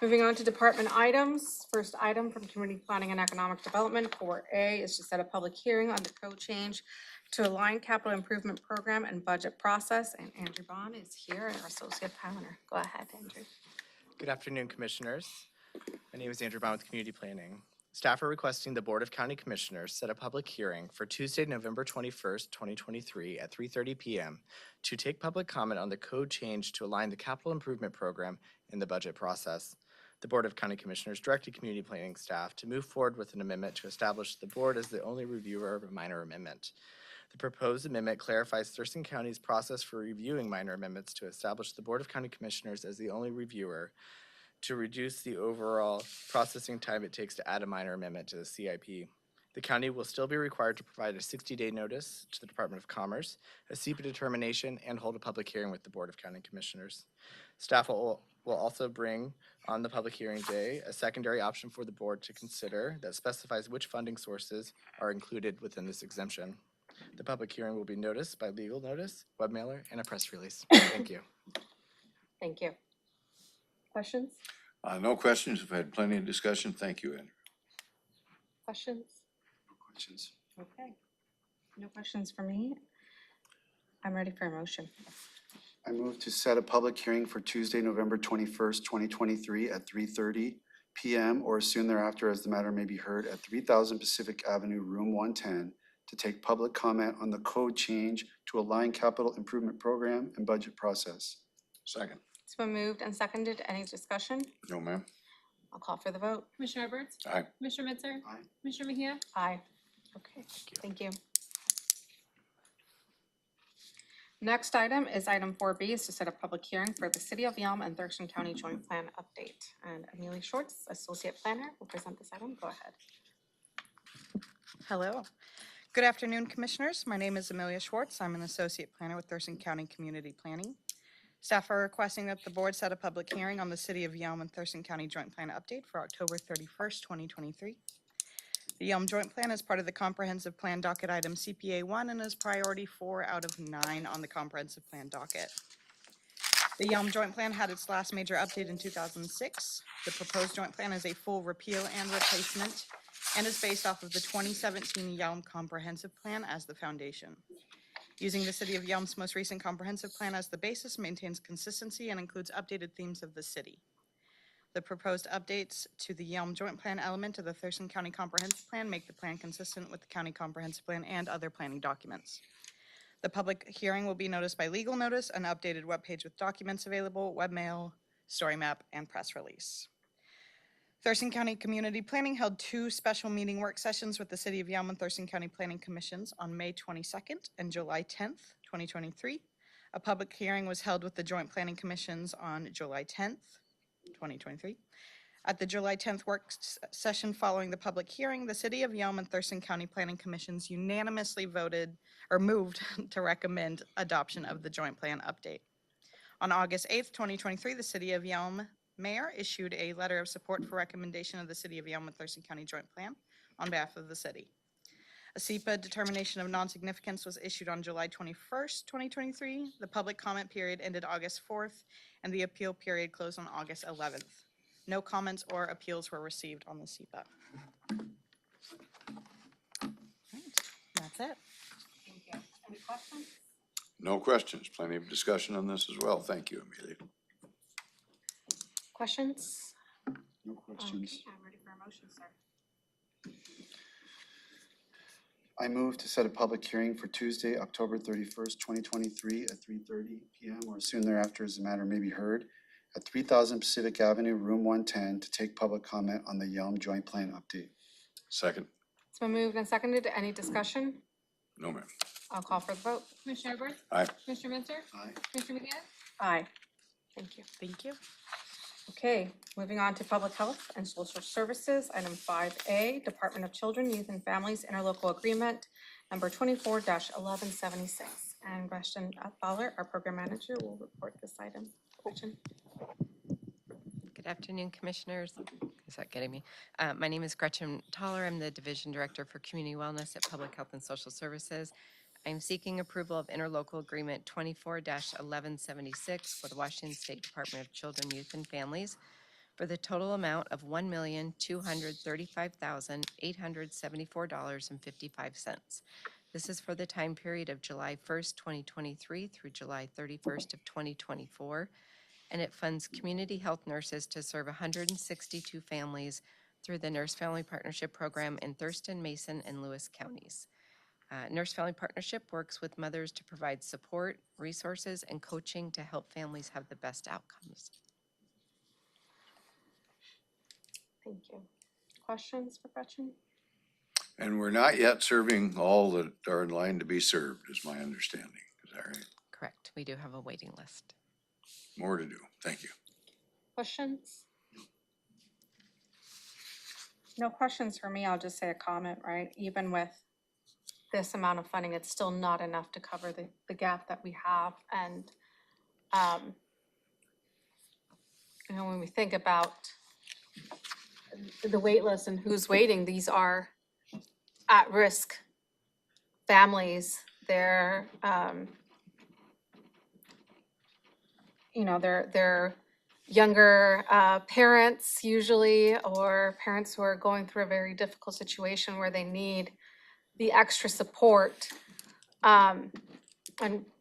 Moving on to department items. First item from Community Planning and Economic Development, 4A, is to set a public hearing on the code change to align capital improvement program and budget process. And Andrew Bond is here, our associate planner. Go ahead, Andrew. Good afternoon, Commissioners. My name is Andrew Bond with Community Planning. Staff are requesting the Board of County Commissioners set a public hearing for Tuesday, November 21st, 2023 at 3:30 p.m. to take public comment on the code change to align the capital improvement program in the budget process. The Board of County Commissioners directed Community Planning staff to move forward with an amendment to establish the board as the only reviewer of a minor amendment. The proposed amendment clarifies Thurston County's process for reviewing minor amendments to establish the Board of County Commissioners as the only reviewer, to reduce the overall processing time it takes to add a minor amendment to the CIP. The county will still be required to provide a 60-day notice to the Department of Commerce, a CIPA determination, and hold a public hearing with the Board of County Commissioners. Staff will also bring on the public hearing day a secondary option for the board to consider that specifies which funding sources are included within this exemption. The public hearing will be noticed by legal notice, web mailer, and a press release. Thank you. Thank you. Questions? No questions. We've had plenty of discussion. Thank you, Andrew. Questions? No questions. Okay. No questions for me. I'm ready for a motion. I move to set a public hearing for Tuesday, November 21st, 2023 at 3:30 p.m. or soon thereafter, as the matter may be heard, at 3000 Pacific Avenue, Room 110, to take public comment on the code change to align capital improvement program and budget process. Second. It's been moved and seconded. Any discussion? No, ma'am. I'll call for the vote. Commissioner Edwards? Aye. Commissioner Mensah? Aye. Commissioner Mejia? Aye. Okay, thank you. Next item is item 4B, is to set a public hearing for the City of Yelm and Thurston County Joint Plan Update. And Amelia Schwartz, Associate Planner, will present this item. Go ahead. Hello. Good afternoon, Commissioners. My name is Amelia Schwartz. I'm an Associate Planner with Thurston County Community Planning. Staff are requesting that the board set a public hearing on the City of Yelm and Thurston County Joint Plan Update for October 31st, 2023. The Yelm Joint Plan is part of the Comprehensive Plan Docket Item CPA 1 and is priority 4 out of 9 on the Comprehensive Plan docket. The Yelm Joint Plan had its last major update in 2006. The proposed joint plan is a full repeal and replacement and is based off of the 2017 Yelm Comprehensive Plan as the foundation. Using the City of Yelm's most recent comprehensive plan as the basis maintains consistency and includes updated themes of the city. The proposed updates to the Yelm Joint Plan element of the Thurston County Comprehensive Plan make the plan consistent with the County Comprehensive Plan and other planning documents. The public hearing will be noticed by legal notice, an updated webpage with documents available, webmail, story map, and press release. Thurston County Community Planning held 2 special meeting work sessions with the City of Yelm and Thurston County Planning Commissions on May 22nd and July 10th, 2023. A public hearing was held with the Joint Planning Commissions on July 10th, 2023. At the July 10th work session following the public hearing, the City of Yelm and Thurston County Planning Commissions unanimously moved to recommend adoption of the Joint Plan update. On August 8th, 2023, the City of Yelm mayor issued a letter of support for recommendation of the City of Yelm and Thurston County Joint Plan on behalf of the city. A SEPA determination of non-significance was issued on July 21st, 2023. The public comment period ended August 4th, and the appeal period closed on August 11th. No comments or appeals were received on the SEPA. That's it. Thank you. Any questions? No questions. Plenty of discussion on this as well. Thank you, Amelia. Questions? No questions. Okay, I'm ready for a motion, sir. I move to set a public hearing for Tuesday, October 31st, 2023 at 3:30 PM or soon thereafter as the matter may be heard at 3000 Pacific Avenue, Room 110, to take public comment on the Yelm Joint Plan update. Second? It's been moved and seconded. Any discussion? No, ma'am. I'll call for the vote. Commissioner Edwards? Aye. Commissioner Minzer? Aye. Commissioner McGinnis? Aye. Thank you. Thank you. Okay, moving on to Public Health and Social Services, item 5A, Department of Children, Youth and Families Interlocal Agreement, number 24-1176. And Gretchen Fowler, our program manager, will report this item. Gretchen? Good afternoon, Commissioners. Is that getting me? My name is Gretchen Toller. I'm the Division Director for Community Wellness at Public Health and Social Services. I'm seeking approval of interlocal agreement 24-1176 for the Washington State Department of Children, Youth, and Families for the total amount of $1,235,874.55. This is for the time period of July 1st, 2023 through July 31st of 2024, and it funds community health nurses to serve 162 families through the Nurse Family Partnership Program in Thurston, Mason, and Lewis counties. Nurse Family Partnership works with mothers to provide support, resources, and coaching to help families have the best outcomes. Thank you. Questions for Gretchen? And we're not yet serving all that are in line to be served, is my understanding. Is that right? Correct. We do have a waiting list. More to do. Thank you. Questions? No questions for me. I'll just say a comment, right? Even with this amount of funding, it's still not enough to cover the gap that we have. And, when we think about the wait list and who's waiting, these are at-risk families. They're, they're younger parents usually, or parents who are going through a very difficult situation where they need the extra support. And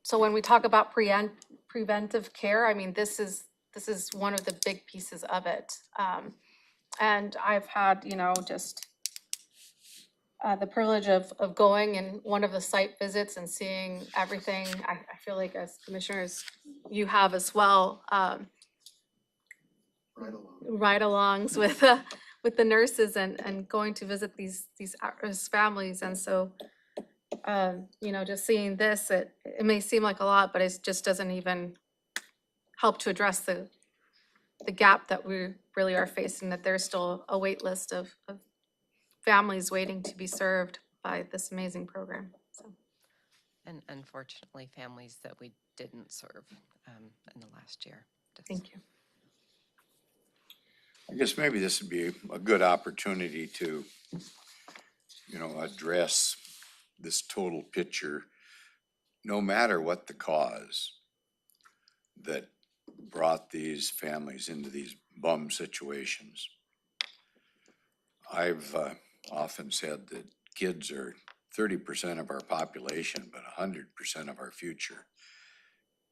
so when we talk about preventive care, I mean, this is one of the big pieces of it. And I've had, just the privilege of going in one of the site visits and seeing everything. I feel like as commissioners, you have as well, ride-alongs with the nurses and going to visit these at-risk families. And so, just seeing this, it may seem like a lot, but it just doesn't even help to address the gap that we really are facing, that there's still a wait list of families waiting to be served by this amazing program. So, And unfortunately, families that we didn't serve in the last year. Thank you. I guess maybe this would be a good opportunity to, address this total picture, no matter what the cause that brought these families into these bum situations. I've often said that kids are 30% of our population, but 100% of our future.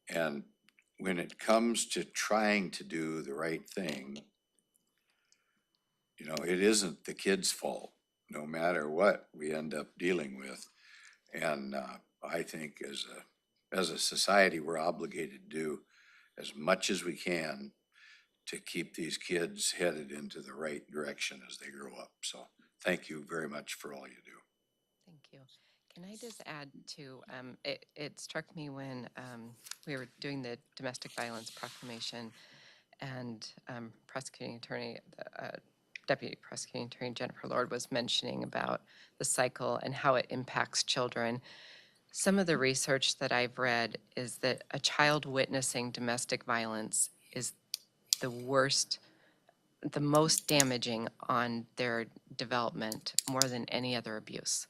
And when it comes to trying to do the right thing, it isn't the kid's fault, no matter what we end up dealing with. And I think as a society, we're obligated to do as much as we can to keep these kids headed into the right direction as they grow up. So thank you very much for all you do. Thank you. Can I just add to, it struck me when we were doing the domestic violence proclamation and prosecuting attorney, Deputy Prosecuting Attorney Jennifer Lord was mentioning about the cycle and how it impacts children. Some of the research that I've read is that a child witnessing domestic violence is the worst, the most damaging on their development more than any other abuse.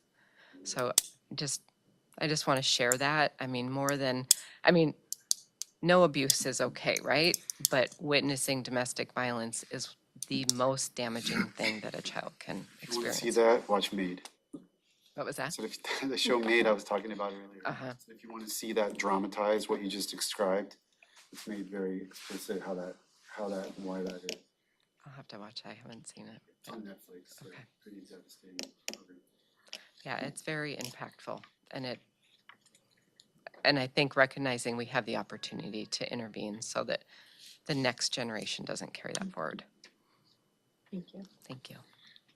So I just want to share that. I mean, no abuse is okay, right? But witnessing domestic violence is the most damaging thing that a child can If you want to see experience. that, watch Maid. What was that? So if, the show Maid I was talking about earlier. Uh-huh. So if you want to see that dramatized, what you just described, it's made very explicit how that and why that is. I'll have to watch. I haven't seen it. It's on Netflix. So Okay. pretty devastating. Yeah, it's very impactful, and I think recognizing we have the opportunity to intervene so that the next generation doesn't carry that forward. Thank you. Thank you.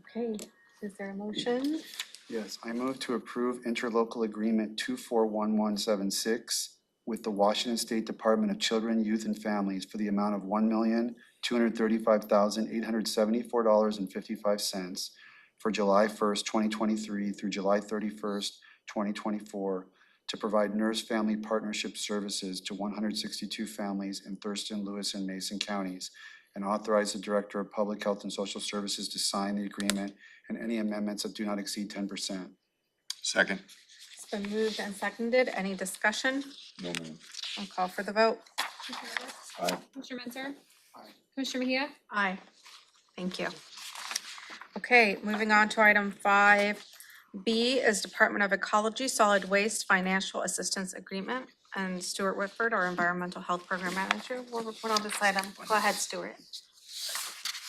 Okay, is there a motion? Yes, I move to approve interlocal agreement 241176 with the Washington State Department of Children, Youth and Families for the amount of $1,235,874.55 for July 1st, 2023 through July 31st, 2024 to provide nurse family partnership services to 162 families in Thurston, Lewis, and Mason counties, and authorize the Director of Public Health and Social Services to sign the agreement and any amendments that do not exceed 10%. Second. It's been moved and seconded. Any discussion? No, ma'am. I'll call for the vote. Commissioner Roberts? Aye. Commissioner Mentzer? Aye. Commissioner Mejia? Aye. Thank you. Okay, moving on to item 5B is Department of Ecology Solid Waste Financial Assistance Agreement. And Stuart Whitford, our Environmental Health Program Manager, will report on this item. Go ahead, Stuart.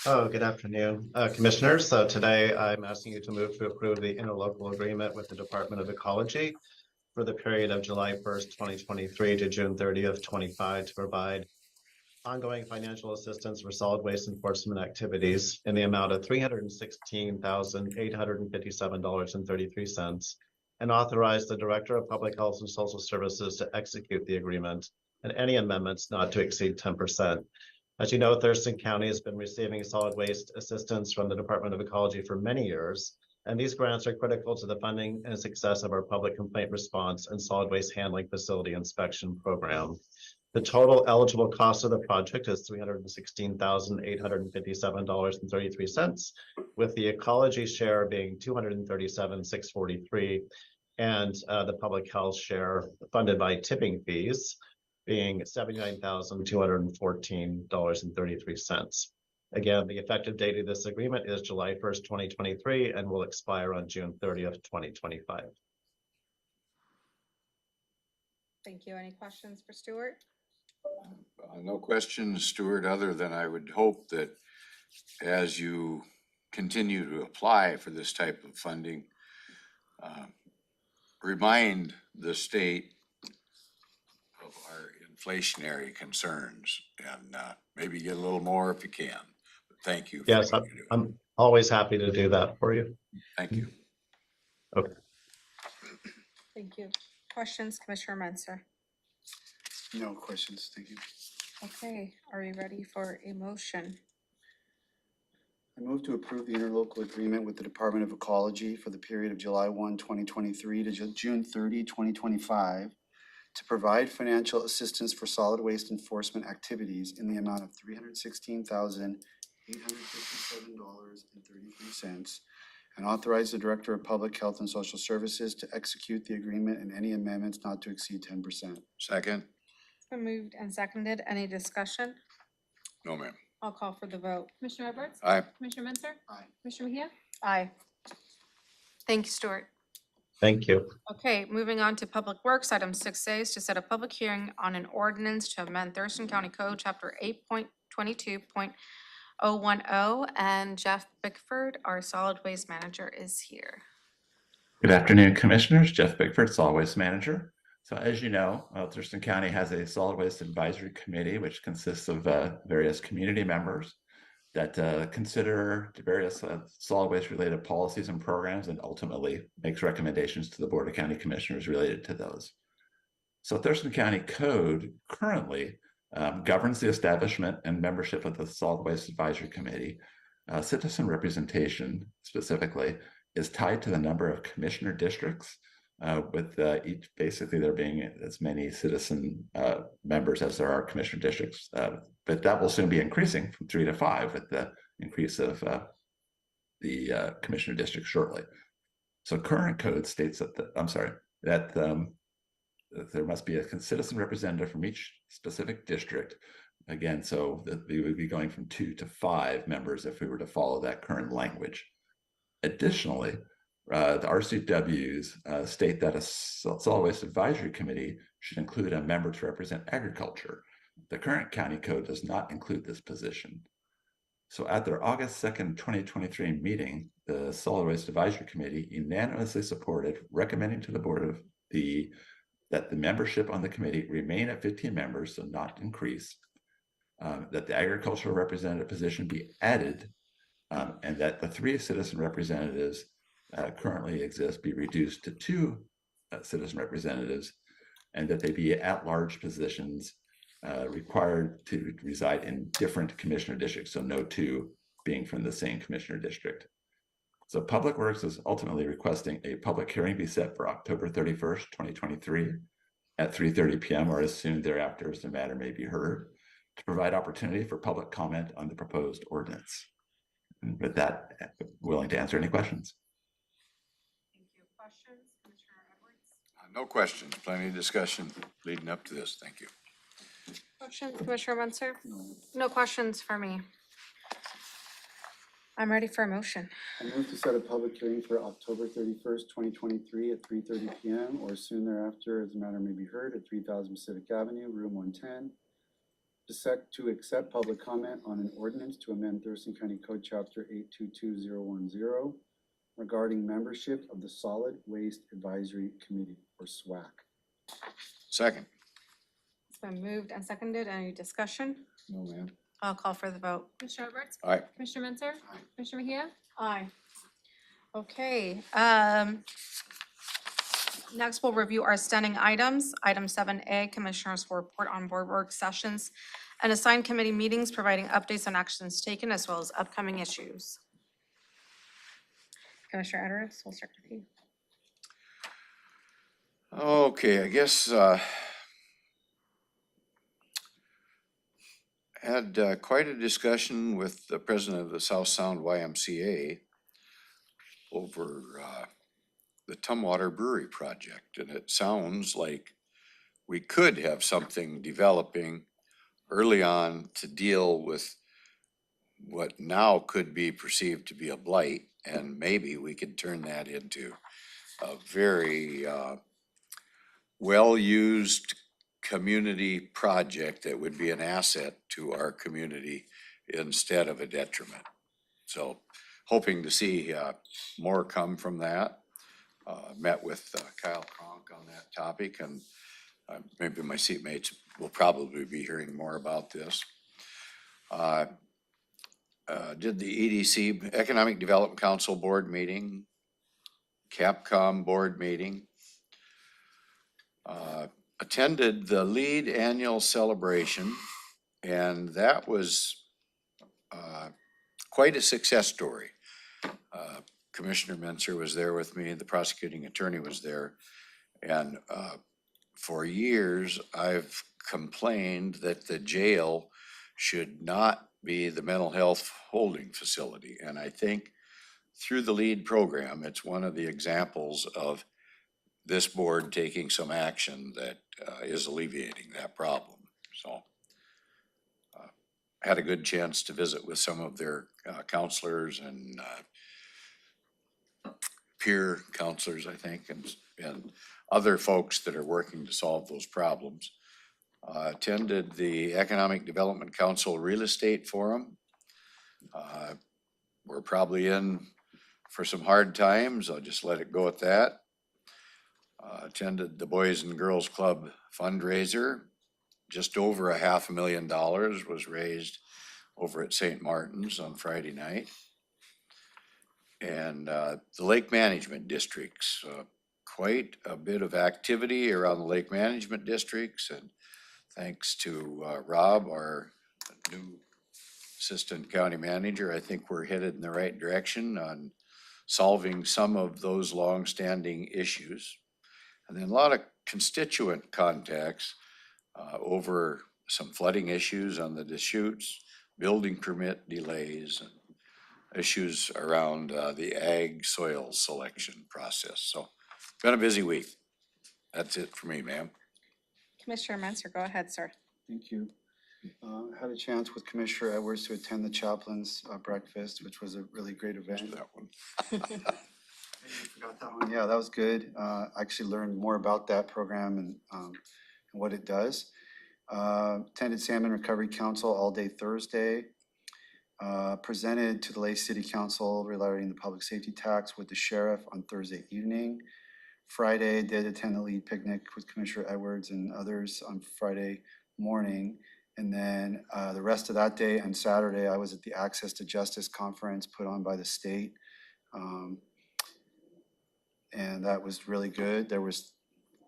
Oh, good afternoon, Commissioners. So today I'm asking you to move to approve the interlocal agreement with the Department of Ecology for the period of July 1st, 2023 to June 30th, 25 to provide ongoing financial assistance for solid waste enforcement activities in the amount of $316,857.33 and authorize the Director of Public Health and Social Services to execute the agreement and any amendments not to exceed 10%. As you know, Thurston County has been receiving solid waste assistance from the Department of Ecology for many years, and these grants are critical to the funding and success of our public complaint response and solid waste handling facility inspection program. The total eligible cost of the project is $316,857.33, with the ecology share being $237,643, and the public health share funded by tipping fees being $79,214.33. Again, the effective date of this agreement is July 1st, 2023, and will expire on June 30th, 2025. Thank you. Any questions for Stuart? No questions, Stuart, other than I would hope that as you continue to apply for this type of funding, remind the state of our inflationary concerns and maybe get a little more if you can. But thank you. Yes, I'm always happy to do that for you. Thank you. Okay. Thank you. Questions, Commissioner Mentzer? No questions, thank you. Okay, are we ready for a motion? I move to approve the interlocal agreement with the Department of Ecology for the period of July 1, 2023 to June 30, 2025 to provide financial assistance for solid waste enforcement activities in the amount of $316,857.33 and authorize the Director of Public Health and Social Services to execute the agreement and any amendments not to exceed 10%. Second. It's been moved and seconded. Any discussion? No, ma'am. I'll call for the vote. Commissioner Roberts? Aye. Commissioner Mentzer? Aye. Commissioner Mejia? Aye. Thank you, Stuart. Thank you. Okay, moving on to Public Works, item 6A is to set a public hearing on an ordinance to amend Thurston County Code, Chapter 8.22.010, and Jeff Bickford, our solid waste manager, is here. Good afternoon, Commissioners. Jeff Bickford, Solid Waste Manager. So as you know, Thurston County has a Solid Waste Advisory Committee, which consists of various community members that consider the various solid waste related policies and programs and ultimately makes recommendations to the Board of County Commissioners related to those. So Thurston County Code currently governs the establishment and membership of the Solid Waste Advisory Committee. Citizen representation specifically is tied to the number of commissioner districts, with each basically there being as many citizen members as there are commissioner districts but that will soon be increasing from 3 to 5 with the increase of the commissioner district shortly. So current code states that that there must be a citizen representative from each specific district. Again, so that we would be going from 2 to 5 members if we were to follow that current language. Additionally, the RCWs state that a solid waste advisory committee should include a member to represent agriculture. The current county code does not include this position. So at their August 2nd, 2023 meeting, the Solid Waste Advisory Committee unanimously supported recommending to the board that the membership on the committee remain at 15 members, so not increase, that the agricultural representative position be added, and that the 3 citizen representatives currently exist be reduced to 2 citizen representatives, and that they be at-large positions required to reside in different commissioner districts, so no 2 being from the same commissioner district. So Public Works is ultimately requesting a public hearing be set for October 31st, 2023 at 3:30 p.m. or as soon thereafter as the matter may be heard, to provide opportunity for public comment on the proposed ordinance. And with that, willing to answer any questions. Thank you. Questions, Commissioner Edwards? No questions, plenty of discussion leading up to this. Thank you. Questions, Commissioner Munster? No questions for me. I'm ready for a motion. I move to set a public hearing for October 31st, 2023 at 3:30 p.m. or soon thereafter as the matter may be heard at 3000 Pacific Avenue, room 110, to accept public comment on an ordinance to amend Thurston County Code Chapter 822010 regarding membership of the Solid Waste Advisory Committee, or SWAC. Second. It's been moved and seconded. Any discussion? No, ma'am. I'll call for the vote. Commissioner Edwards? Aye. Commissioner Munster? Commissioner Mejia? Aye. Okay, next we'll review our standing items. Item 7A, Commissioners will report on board work sessions and assigned committee meetings, providing updates on actions taken as well as upcoming issues. Commissioner Edwards, we'll start with you. Okay, I guess had quite a discussion with the president of the South Sound YMCA over the Tumwater Brewery project, and it sounds like we could have something developing early on to deal with what now could be perceived to be a blight, and maybe we could turn that into a very well-used community project that would be an asset to our community instead of a detriment. So hoping to see more come from that. Met with Kyle Kronk on that topic, and maybe my seatmates will probably be hearing more about this. Did the EDC, Economic Development Council board meeting, Capcom board meeting. Attended the LEAD annual celebration, and that was quite a success story. Commissioner Menser was there with me, the prosecuting attorney was there, and for years I've complained that the jail should not be the mental health holding facility, and I think through the LEAD program, it's one of the examples of this board taking some action that is alleviating that problem. So had a good chance to visit with some of their counselors and peer counselors, I think, and other folks that are working to solve those problems. Attended the Economic Development Council Real Estate Forum. We're probably in for some hard times. I'll just let it go at that. Attended the Boys and Girls Club fundraiser. Just over $500,000 was raised over at St. Martin's on Friday night. And the lake management districts, quite a bit of activity around the lake management districts. And thanks to Rob, our new assistant county manager, I think we're headed in the right direction on solving some of those longstanding issues. And then a lot of constituent contacts over some flooding issues on the Deschutes, building permit delays, and issues around the ag soil selection process. So been a busy week. That's it for me, ma'am. Commissioner Menzer, go ahead, sir. Thank you. Had a chance with Commissioner Edwards to attend the chaplain's breakfast, which was a really great event. That one. Forgot that one. Yeah, that was good. Actually learned more about that program and what it does. Attended Salmon Recovery Council all day Thursday. Presented to the Lake City Council regarding the public safety tax with the sheriff on Thursday evening. Friday, did attend the lead picnic with Commissioner Edwards and others on Friday morning. And then the rest of that day and Saturday, I was at the Access to Justice Conference put on by the state. And that was really good. There was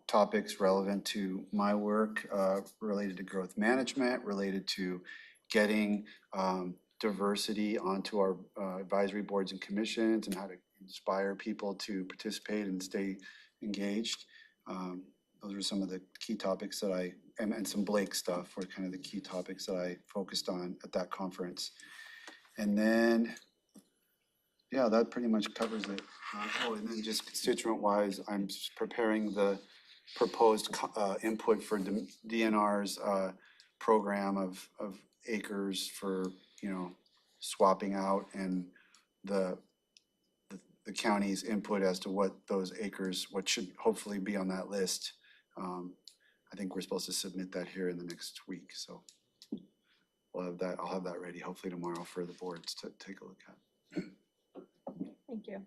topics relevant to my work related to growth management, related to getting diversity onto our advisory boards and commissions and how to inspire people to participate and stay engaged. Those were some of the key topics that and some Blake stuff were kind of the key topics that I focused on at that conference. And then, yeah, that pretty much covers it. And then just constituent-wise, I'm preparing the proposed input for DNR's program of acres for, swapping out and the county's input as to what those acres, what should hopefully be on that list. I think we're supposed to submit that here in the next week, so we'll have that. I'll have that ready hopefully tomorrow for the boards to take a look at. Thank you.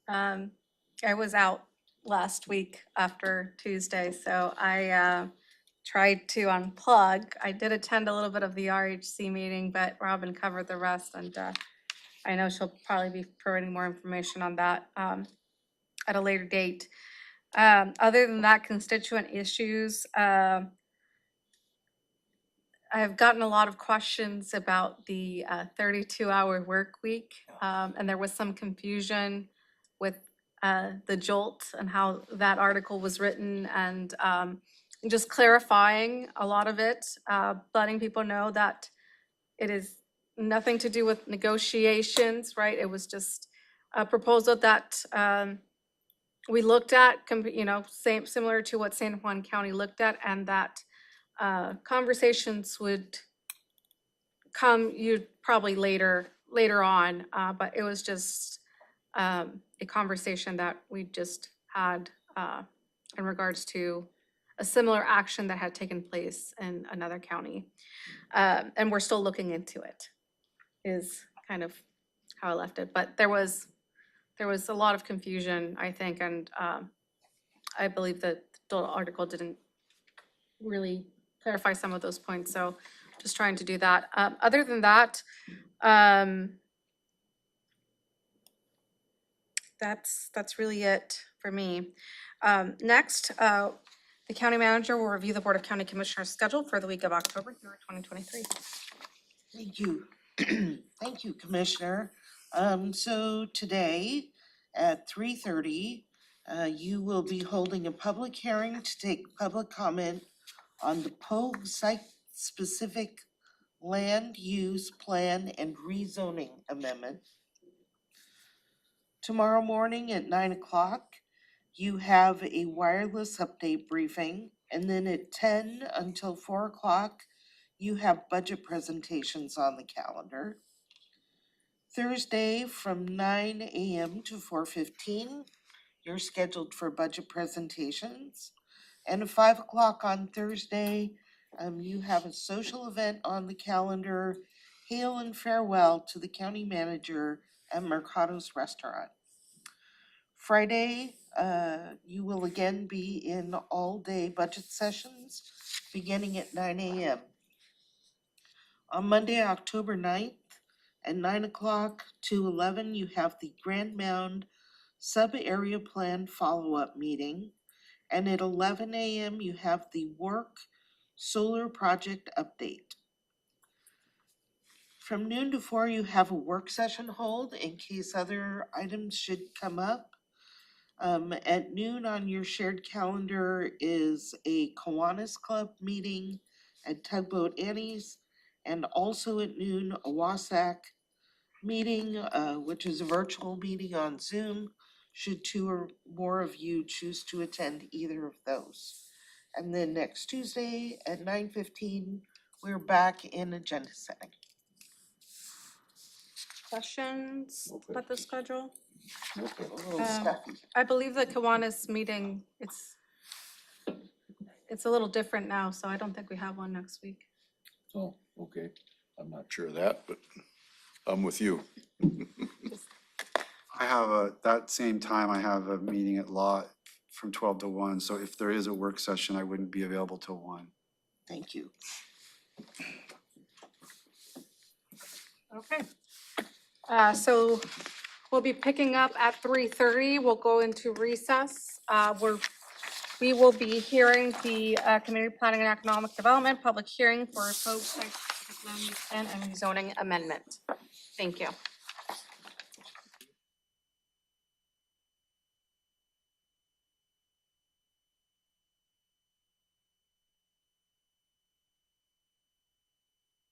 I was out last week after Tuesday, so I tried to unplug. I did attend a little bit of the RHC meeting, but Robin covered the rest, and I know she'll probably be providing more information on that at a later date. Other than that, constituent issues, I've gotten a lot of questions about the 32-hour work week, and there was some confusion with the JOLT and how that article was written, and just clarifying a lot of it, letting people know that it is nothing to do with negotiations, right? It was just a proposal that we looked at, similar to what San Juan County looked at, and that conversations would come probably later on, but it was just a conversation that we just had in regards to a similar action that had taken place in another county. And we're still looking into it, is kind of how I left it. But there was a lot of confusion, I think, and I believe that the article didn't really clarify some of those points, so just trying to do that. Other than that, that's really it for me. Next, the county manager will review the Board of County Commissioners' schedule for the week of October 3rd, 2023. Thank you. Thank you, Commissioner. So today at 3:30, you will be holding a public hearing to take public comment on the POG site-specific land use plan and rezoning amendment. Tomorrow morning at 9 o'clock, you have a wireless update briefing, and then at 10 until 4 o'clock, you have budget presentations on the calendar. Thursday from 9 a.m. to 4:15, you're scheduled for budget presentations. And at 5 o'clock on Thursday, you have a social event on the calendar, Hail and Farewell to the County Manager at Mercado's Restaurant. Friday, you will again be in all-day budget sessions beginning at 9 a.m. On Monday, October 9th, at 9 o'clock to 11, you have the Grand Mound Sub-Area Plan Follow-Up Meeting. And at 11 a.m., you have the Work Solar Project Update. From noon to 4, you have a work session hold in case other items should come up. At noon on your shared calendar is a Kiwanis Club meeting, at Tugboat Annie's, and also at noon, a WASAC meeting, which is a virtual meeting on Zoom, should two or more of you choose to attend either of those. And then next Tuesday at 9:15, we're back in agenda setting. Questions about the schedule? A little Um, stuffy. I believe the Kiwanis meeting, it's a little different now, so I don't think we have one next week. Oh, okay. I'm not sure of that, but I'm with you. I have that same time, I have a meeting at law from 12 to 1. So if there is a work session, I wouldn't be available till 1. Thank you. Okay. So we'll be picking up at 3:30. We'll go into recess. We will be hearing the Community Planning and Economic Development public hearing for a proposed site-specific land use plan and zoning amendment. Thank you.